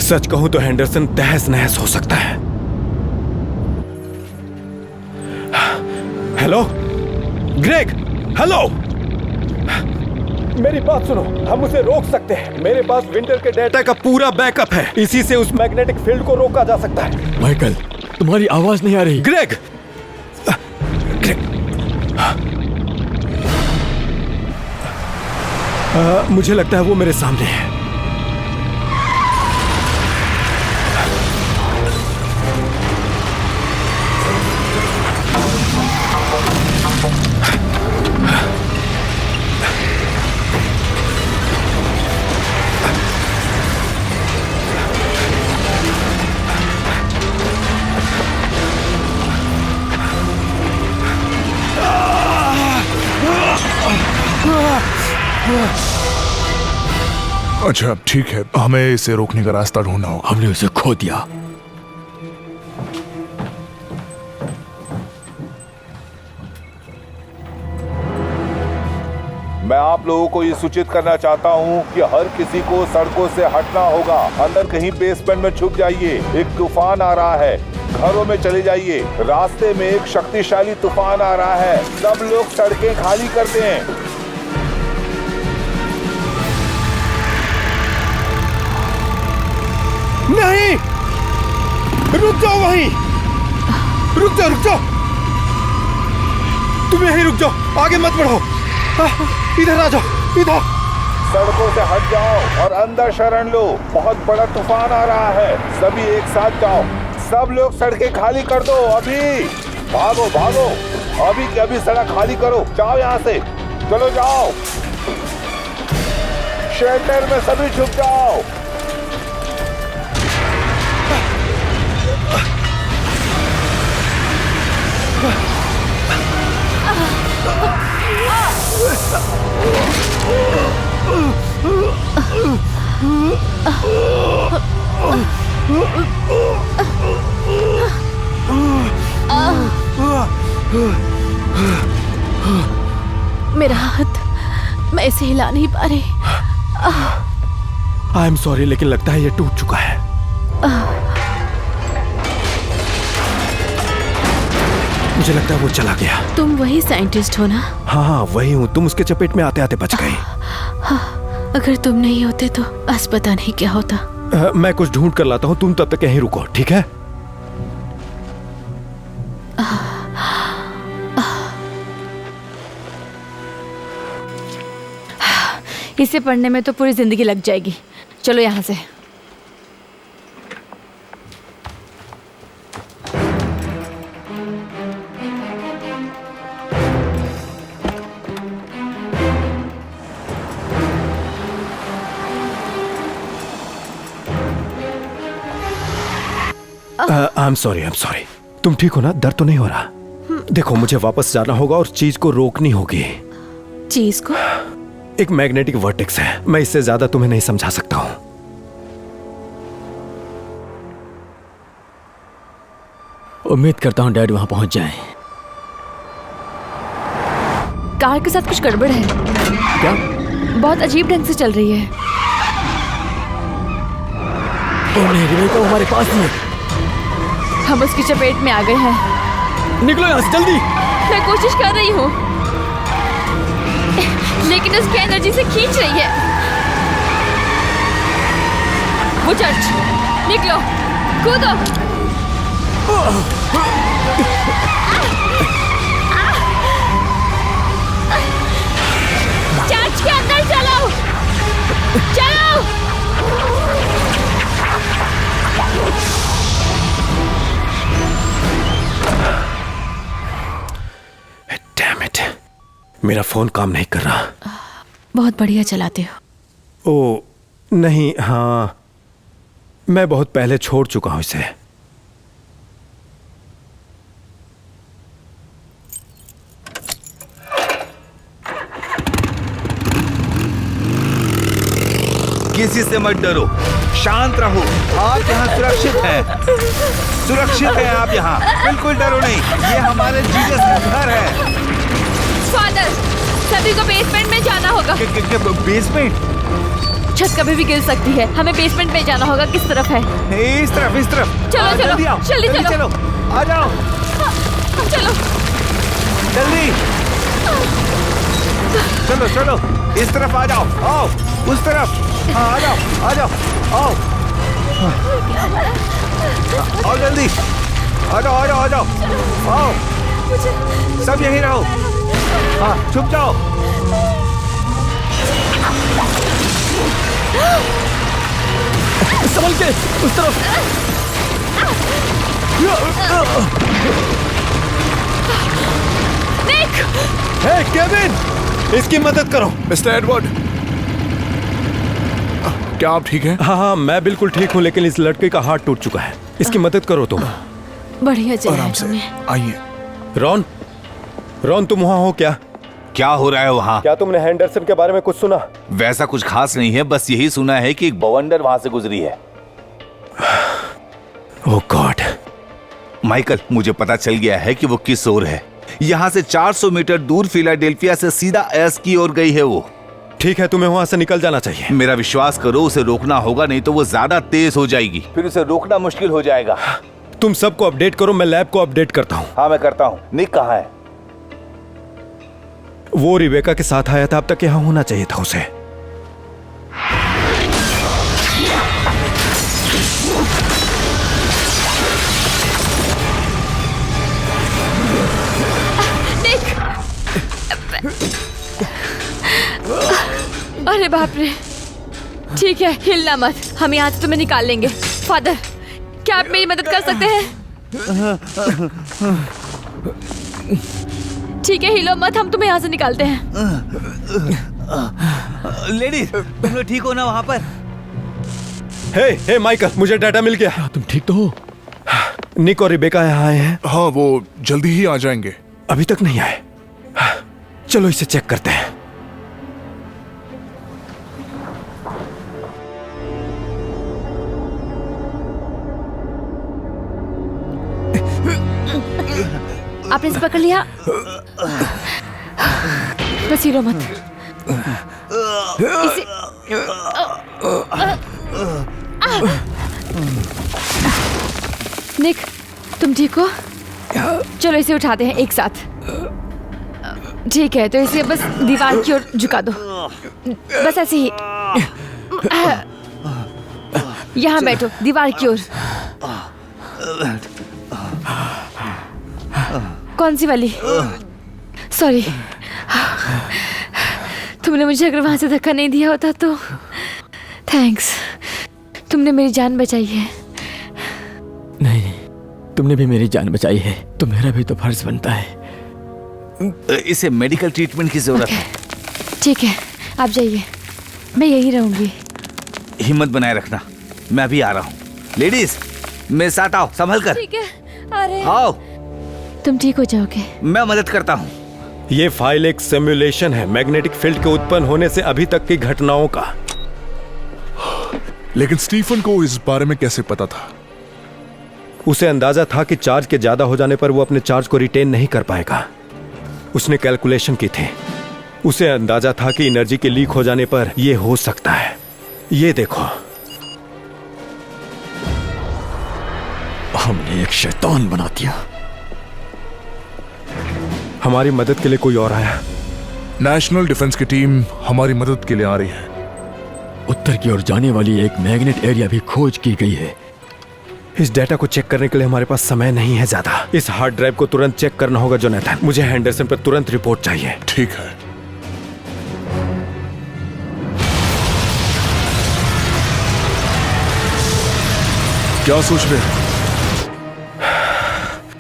सच कहूं तो हेंडरसन तहस नहस हो सकता है। हेलो ग्रेग, हेलो, मेरी बात सुनो, हम उसे रोक सकते हैं। मेरे पास विंटर के डेटा का पूरा बैकअप है। इसी से उस मैग्नेटिक फील्ड को रोका जा सकता है। माइकल, तुम्हारी आवाज नहीं आ रही। ग्रेग, मुझे लगता है वो मेरे सामने है। अच्छा ठीक है, हमें इसे रोकने का रास्ता ढूंढना होगा। हमने उसे खो दिया। मैं आप लोगों को ये सूचित करना चाहता हूँ कि हर किसी को सड़कों से हटना होगा। अंदर कहीं बेसमेंट में छुप जाइए। एक तूफान आ रहा है, घरों में चले जाइए। रास्ते में एक शक्तिशाली तूफान आ रहा है। सब लोग सड़कें खाली कर दें। नहीं, रुक जाओ वहीं, रुक जाओ, तुम यहीं रुक जाओ, आगे मत बढ़ो। इधर आ जाओ, इधर। सड़कों से हट जाओ और अंदर शरण लो। बहुत बड़ा तूफान आ रहा है। सभी एक साथ जाओ। सब लोग सड़कें खाली कर दो। अभी भागो भागो, अभी के अभी सड़क खाली करो। जाओ यहाँ से, चलो जाओ। शेल्टर में सभी छुप जाओ। मेरा हाथ, मैं इसे हिला नहीं पा रही। आई एम सॉरी, लेकिन लगता है ये टूट चुका है। मुझे लगता है वो चला गया। तुम वही साइंटिस्ट हो ना? हाँ, वही हूँ। तुम उसके चपेट में आते आते बच गई। अगर तुम नहीं होते तो आज पता नहीं क्या होता। मैं कुछ ढूंढ कर लाता हूँ, तुम तब तक यहीं रुको, ठीक है? इसे पढ़ने में तो पूरी जिंदगी लग जाएगी। चलो यहाँ से। I am sorry. तुम ठीक हो ना? दर्द तो नहीं हो रहा? देखो, मुझे वापस जाना होगा और चीज को रोकनी होगी। चीज को? एक मैग्नेटिक वर्टेक्स है। मैं इससे ज्यादा तुम्हें नहीं समझा सकता हूं। उम्मीद करता हूं डैड वहां पहुंच जाएं। कार के साथ कुछ गड़बड़ है। क्या? बहुत अजीब ढंग से चल रही है। नहीं, रिबेका वो हमारे पास नहीं। हम उसकी चपेट में आ गए हैं। निकलो यहाँ से जल्दी। मैं कोशिश कर रही हूँ, लेकिन उसकी एनर्जी से खींच रही है। वो चर्च, निकलो, कूदो। चर्च के अंदर चलो, चलो। Damn it! मेरा फोन काम नहीं कर रहा। बहुत बढ़िया चलाते हो। ओ नहीं, हाँ, मैं बहुत पहले छोड़ चुका हूं इसे। किसी से मत डरो, शांत रहो। आप यहाँ सुरक्षित हैं। सुरक्षित हैं आप यहाँ, बिल्कुल डरो नहीं। ये हमारे जीसस का घर है। फादर, सभी को बेसमेंट में जाना होगा। बेसमेंट? छत कभी भी गिर सकती है। हमें बेसमेंट में जाना होगा। किस तरफ है? इस तरफ, इस तरफ। चलो चलो जल्दी आओ, जल्दी जल्दी चलो। आ जाओ, चलो जल्दी। चलो चलो, इस तरफ आ जाओ। आओ, उस तरफ। हाँ, आ जाओ, आ जाओ, आओ। आओ जल्दी, आ जाओ, आ जाओ, आ जाओ, आओ। सब यहीं रहो। हाँ, छुप जाओ। संभल के, उस तरफ। निक! हे केविन, इसकी मदद करो। मिस्टर एडवर्ड, क्या आप ठीक हैं? हाँ हाँ, मैं बिल्कुल ठीक हूँ, लेकिन इस लड़के का हाथ टूट चुका है। इसकी मदद करो तुम। बढ़िया चला आराम है से तुमने। आइए। रॉन, रॉन तुम वहाँ हो क्या? क्या हो रहा है वहाँ? क्या तुमने हैंडरसन के बारे में कुछ सुना? वैसा कुछ खास नहीं है, बस यही सुना है कि एक बवंडर वहाँ से गुजरी है। ओह गॉड। माइकल, मुझे पता चल गया है कि वो किस ओर है। यहाँ से 400 मीटर दूर फिलाडेल्फिया से सीधा एस की ओर गई है वो। ठीक है, तुम्हें वहाँ से निकल जाना चाहिए। मेरा विश्वास करो, उसे रोकना होगा, नहीं तो वो ज्यादा तेज हो जाएगी। फिर उसे रोकना मुश्किल हो जाएगा। तुम सबको अपडेट करो, मैं लैब को अपडेट करता हूँ। हाँ, मैं करता हूँ। निक कहाँ है? वो रिबेका के साथ आया था, अब तक यहाँ होना चाहिए था उसे। निक! अरे बाप रे। ठीक है, हिलना मत, हम यहाँ से तुम्हें निकाल लेंगे। फादर, क्या आप मेरी मदद कर सकते हैं? ठीक है, हिलो मत, हम तुम्हें यहाँ से निकालते हैं। लेडीज, तुम लोग ठीक हो ना वहाँ पर? हे माइकल, मुझे डाटा मिल गया। तुम ठीक तो हो? निक और रिबेका यहाँ आए हैं। हाँ, वो जल्दी ही आ जाएंगे। अभी तक नहीं आए। चलो इसे चेक करते हैं। आपने इसे पकड़ लिया? बस हिलो मत। इसे... निक, तुम ठीक हो? चलो इसे उठाते हैं एक साथ। ठीक है, तो इसे बस दीवार की ओर झुका दो। बस ऐसे ही। यहाँ बैठो, दीवार की ओर। कौन सी वाली? सॉरी, तुमने मुझे अगर वहां से धक्का नहीं दिया होता तो। थैंक्स, तुमने मेरी जान बचाई है। नहीं, तुमने भी मेरी जान बचाई है, तो मेरा भी तो फर्ज बनता है। इसे मेडिकल ट्रीटमेंट की जरूरत है। ठीक है, आप जाइए, मैं यहीं रहूंगी। हिम्मत बनाए रखना, मैं अभी आ रहा हूँ। लेडीज, मेरे साथ आओ, संभल कर। ठीक है, अरे आओ। तुम ठीक हो जाओगे। मैं मदद करता हूँ। ये फाइल एक सिमुलेशन है मैग्नेटिक फील्ड के उत्पन्न होने से अभी तक की घटनाओं का। लेकिन स्टीफन को इस बारे में कैसे पता था? उसे अंदाजा था कि चार्ज के ज्यादा हो जाने पर वो अपने चार्ज को रिटेन नहीं कर पाएगा। उसने कैलकुलेशन की थी। उसे अंदाजा था कि एनर्जी के लीक हो जाने पर यह हो सकता है। ये देखो, हमने एक शैतान बना दिया। हमारी मदद के लिए कोई और आया? नेशनल डिफेंस की टीम हमारी मदद के लिए आ रही है। उत्तर की ओर जाने वाली एक मैग्नेट एरिया भी खोज की गई है। इस डेटा को चेक करने के लिए हमारे पास समय नहीं है ज्यादा। इस हार्ड ड्राइव को तुरंत चेक करना होगा जोनाथन। मुझे हैंडरसन पर तुरंत रिपोर्ट चाहिए। ठीक है। क्या सोच रहे हैं?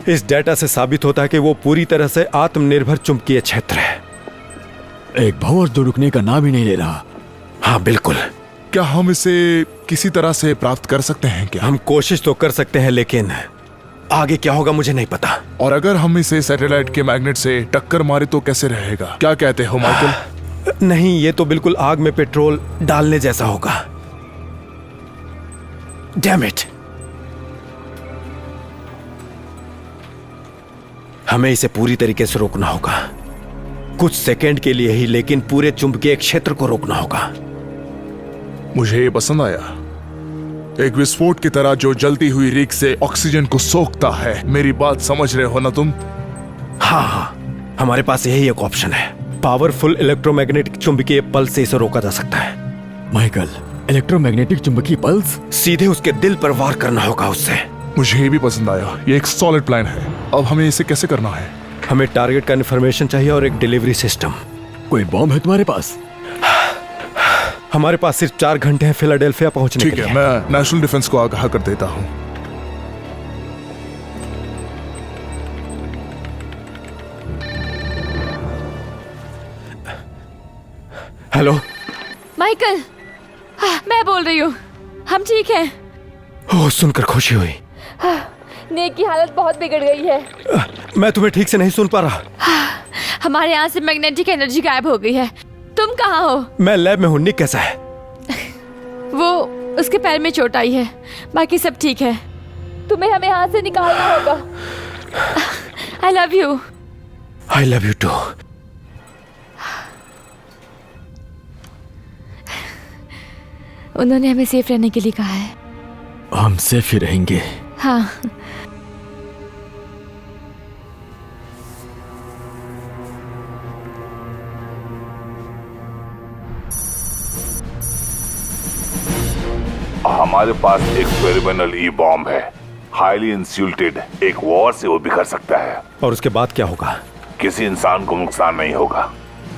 इस डेटा से साबित होता है कि वो पूरी तरह से आत्मनिर्भर चुंबकीय क्षेत्र है। एक भंवर जो रुकने का नाम ही नहीं ले रहा। हाँ बिल्कुल। क्या हम इसे किसी तरह से प्राप्त कर सकते हैं क्या? हम कोशिश तो कर सकते हैं, लेकिन आगे क्या होगा मुझे नहीं पता। और अगर हम इसे सैटेलाइट के मैग्नेट से टक्कर मारे तो कैसे रहेगा? क्या कहते हो माइकल? नहीं, ये तो बिल्कुल आग में पेट्रोल डालने जैसा होगा। Damn it. हमें इसे पूरी तरीके से रोकना होगा। कुछ सेकंड के लिए ही, लेकिन पूरे चुंबकीय क्षेत्र को रोकना होगा। मुझे ये पसंद आया। एक विस्फोट की तरह जो जलती हुई रीख से ऑक्सीजन को सोखता है। मेरी बात समझ रहे हो ना तुम? हाँ, हमारे पास यही एक ऑप्शन है। पावरफुल इलेक्ट्रोमैग्नेटिक चुंबकीय पल्स से इसे रोका जा सकता है। माइकल, इलेक्ट्रोमैग्नेटिक चुंबकीय पल्स? सीधे उसके दिल पर वार करना होगा उससे। मुझे ये भी पसंद आया। ये एक सॉलिड प्लान है। अब हमें इसे कैसे करना है? हमें टारगेट का इन्फॉर्मेशन चाहिए और एक डिलीवरी सिस्टम। कोई बॉम्ब है तुम्हारे पास? हमारे पास सिर्फ 4 घंटे हैं फिलाडेल्फिया पहुंचने के लिए। ठीक है, मैं नेशनल डिफेंस को आगाह कर देता हूँ। हेलो माइकल, मैं बोल रही हूँ। हम ठीक हैं। ओह, सुनकर खुशी हुई। नेक की हालत बहुत बिगड़ गई है। मैं तुम्हें ठीक से नहीं सुन पा रहा। हमारे यहाँ से मैग्नेटिक एनर्जी गायब हो गई है। तुम कहाँ हो? मैं लैब में हूँ। निक कैसा है? वो उसके पैर में चोट आई है, बाकी सब ठीक है। तुम्हें हमें यहाँ से निकालना होगा। I love you. I love you too. उन्होंने हमें सेफ रहने के लिए कहा है। हम सेफ ही रहेंगे। हाँ। हमारे पास एक फेरोमोनल ई बॉम्ब है, हाईली इंसुलेटेड। एक वॉर से वो बिखर सकता है। और उसके बाद क्या होगा? किसी इंसान को नुकसान नहीं होगा।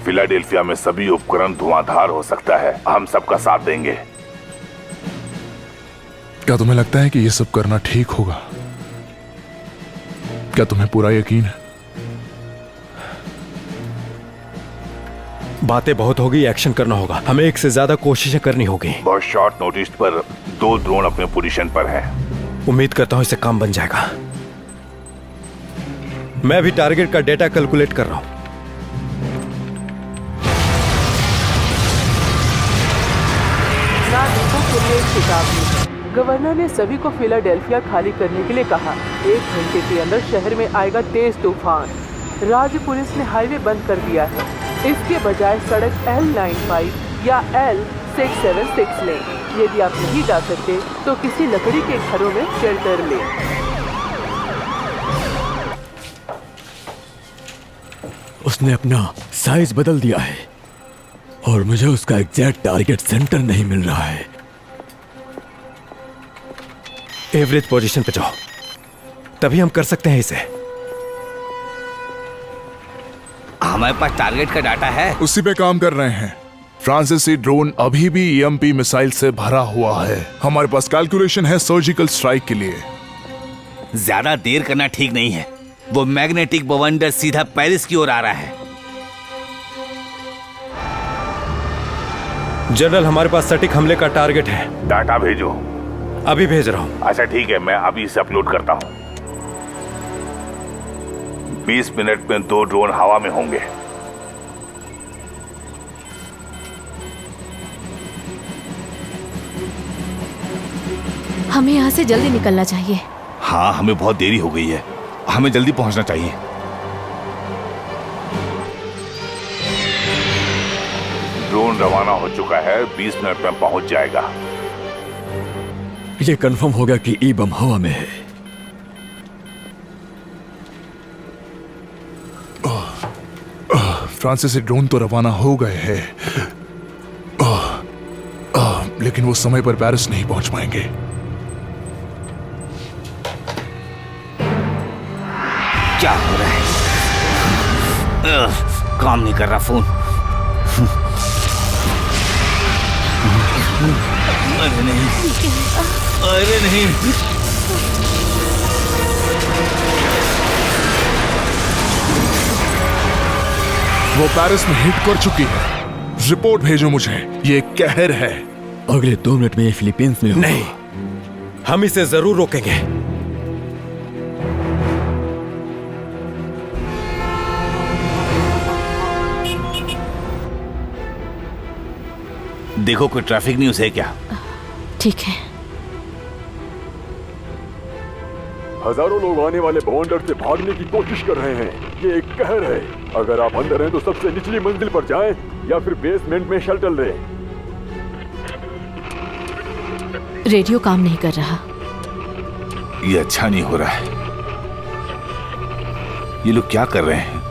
फिलाडेल्फिया में सभी उपकरण धुआंधार हो सकता है। हम सबका साथ देंगे। क्या तुम्हें लगता है कि ये सब करना ठीक होगा? क्या तुम्हें पूरा यकीन है? बातें बहुत हो गई, एक्शन करना होगा। हमें एक से ज्यादा कोशिशें करनी होगी। बहुत शॉर्ट नोटिस पर 2 ड्रोन अपने पोजीशन पर हैं। उम्मीद करता हूं इससे काम बन जाएगा। मैं भी टारगेट का डेटा कैलकुलेट कर रहा हूं। नागरिकों के लिए एक चेतावनी है। गवर्नर ने सभी को फिलाडेल्फिया खाली करने के लिए कहा। 1 घंटे के अंदर शहर में आएगा तेज तूफान। राज्य पुलिस ने हाईवे बंद कर दिया है। इसके बजाय सड़क L95 या L676 लें। यदि आप नहीं जा सकते तो किसी लकड़ी के घरों में शेल्टर लें। उसने अपना साइज बदल दिया है और मुझे उसका एग्जैक्ट टारगेट सेंटर नहीं मिल रहा है। एवरेज पोजीशन पे जाओ, तभी हम कर सकते हैं इसे। हमारे पास टारगेट का डाटा है। उसी पे काम कर रहे हैं। फ्रांसीसी ड्रोन अभी भी EMP मिसाइल से भरा हुआ है। हमारे पास कैलकुलेशन है सर्जिकल स्ट्राइक के लिए। ज्यादा देर करना ठीक नहीं है। वो मैग्नेटिक बवंडर सीधा पेरिस की ओर आ रहा है। जनरल, हमारे पास सटीक हमले का टारगेट है। डाटा भेजो। अभी भेज रहा हूं। अच्छा ठीक है, मैं अभी इसे अपलोड करता हूँ। 20 मिनट में 2 ड्रोन हवा में होंगे। हमें यहाँ से जल्दी निकलना चाहिए। हाँ, हमें बहुत देरी हो गई है। हमें जल्दी पहुंचना चाहिए। ड्रोन रवाना हो चुका है। 20 मिनट में पहुंच जाएगा। ये कंफर्म हो गया कि ई बम हवा में है। फ्रांसीसी ड्रोन तो रवाना हो गए हैं, लेकिन वो समय पर पेरिस नहीं पहुंच पाएंगे। क्या हो रहा है? काम नहीं कर रहा फोन। अरे नहीं, अरे नहीं। वो पेरिस में हिट कर चुकी है। रिपोर्ट भेजो मुझे। ये कहर है। अगले 2 मिनट में ये फिलीपींस में होगा। नहीं, हम इसे जरूर रोकेंगे। देखो, कोई ट्रैफिक न्यूज़ है क्या? ठीक है। हजारों लोग आने वाले बवंडर से भागने की कोशिश कर रहे हैं। ये एक कहर है। अगर आप अंदर हैं तो सबसे निचली मंजिल पर जाएं या फिर बेसमेंट में शेल्टर लें। रेडियो काम नहीं कर रहा। ये अच्छा नहीं हो रहा है। ये लोग क्या कर रहे हैं?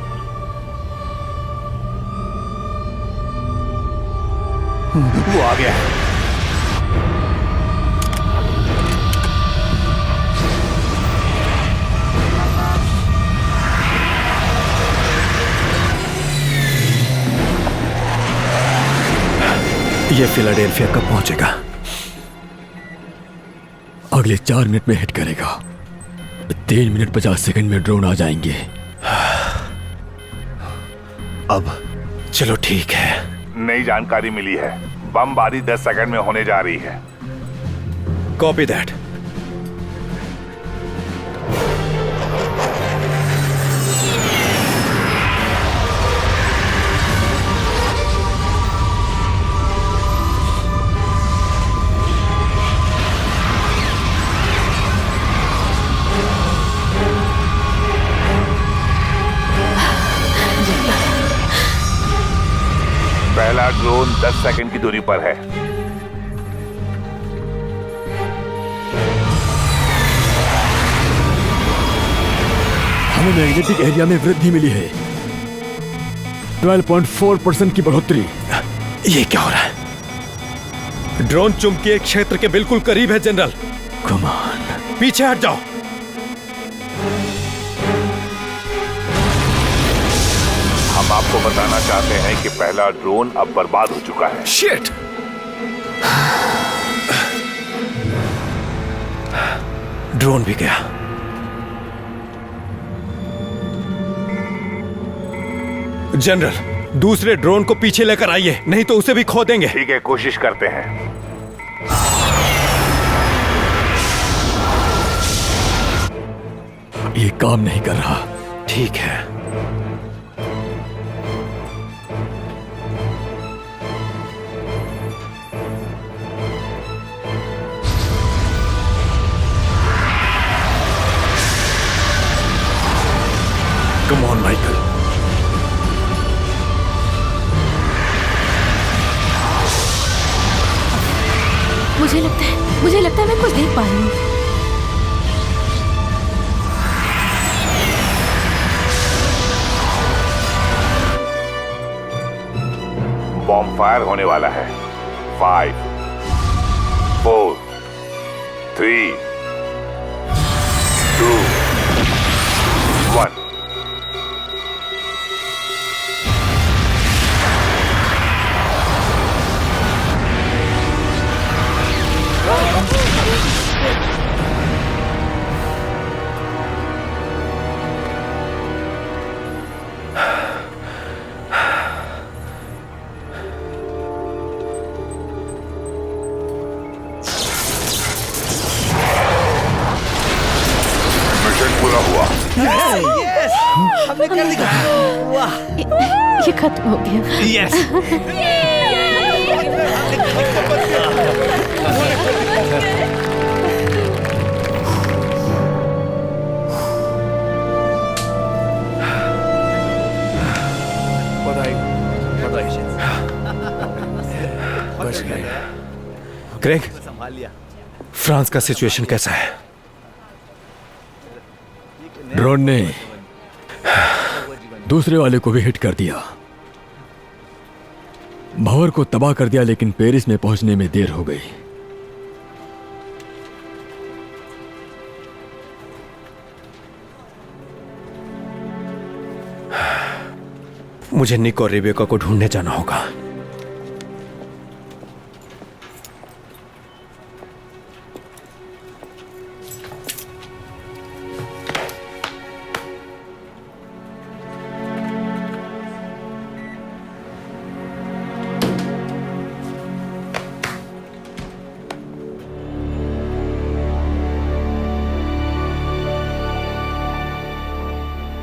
वो आ गया है। ये फिलाडेल्फिया कब पहुंचेगा? अगले 4 मिनट में हिट करेगा। 3 मिनट 50 सेकंड में ड्रोन आ जाएंगे। अब चलो ठीक है। नई जानकारी मिली है। बमबारी 10 सेकंड में होने जा रही है। Copy that. पहला ड्रोन 10 सेकंड की दूरी पर है। हमें मैग्नेटिक एरिया में वृद्धि मिली है। 12.4% की बढ़ोतरी। ये क्या हो रहा है? ड्रोन चुंबकीय क्षेत्र के बिल्कुल करीब है जनरल। Come on. पीछे हट जाओ। हम आपको बताना चाहते हैं कि पहला ड्रोन अब बर्बाद हो चुका है। शिट! ड्रोन भी गया। जनरल, दूसरे ड्रोन को पीछे लेकर आइए, नहीं तो उसे भी खो देंगे। ठीक है, कोशिश करते हैं। ये काम नहीं कर रहा। ठीक है। Come on Michael. मुझे लगता है मैं कुछ देख पा रही हूँ। बॉम्ब फायर होने वाला है। 5, 4, 3, 2, 1। हमने कर दिखाया। वाह! ये खत्म हो गया। यस। बच गए। ग्रेग, फ्रांस का सिचुएशन कैसा है? ड्रोन ने दूसरे वाले को भी हिट कर दिया। भंवर को तबाह कर दिया, लेकिन पेरिस में पहुंचने में देर हो गई। मुझे निक और रेबेका को ढूंढने जाना होगा।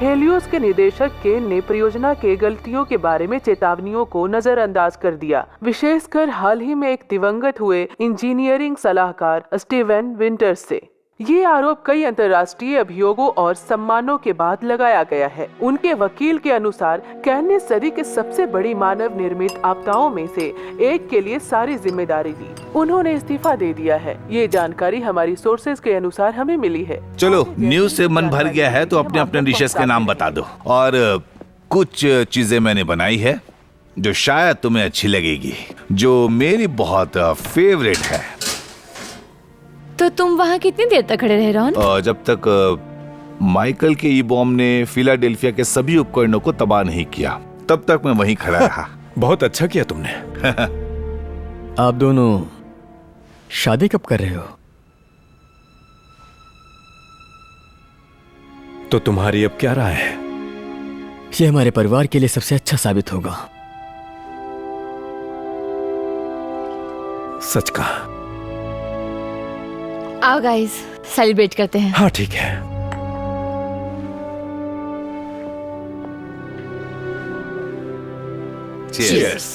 हेलियोस के निदेशक केन ने परियोजना के गलतियों के बारे में चेतावनियों को नजरअंदाज कर दिया, विशेषकर हाल ही में एक दिवंगत हुए इंजीनियरिंग सलाहकार स्टीवन विंटर्स से। ये आरोप कई अंतर्राष्ट्रीय अभियोगों और सम्मानों के बाद लगाया गया है। उनके वकील के अनुसार कैन ने सदी के सबसे बड़ी मानव निर्मित आपदाओं में से एक के लिए सारी जिम्मेदारी ली। उन्होंने इस्तीफा दे दिया है। ये जानकारी हमारी सोर्सेज के अनुसार हमें मिली है। चलो, न्यूज से मन भर गया है तो अपने अपने डिशेस के नाम बता दो। और कुछ चीजें मैंने बनाई है जो शायद तुम्हें अच्छी लगेगी, जो मेरी बहुत फेवरेट है। तो तुम वहाँ कितनी देर तक खड़े रहे रॉन? जब तक माइकल के ई बॉम्ब ने फिलाडेल्फिया के सभी उपकरणों को तबाह नहीं किया, तब तक मैं वहीं खड़ा रहा। बहुत अच्छा किया तुमने। आप दोनों शादी कब कर रहे हो? तो तुम्हारी अब क्या राय है? ये हमारे परिवार के लिए सबसे अच्छा साबित होगा। सच कहा। आओ गाइस, सेलिब्रेट करते हैं। हाँ ठीक है। Cheers.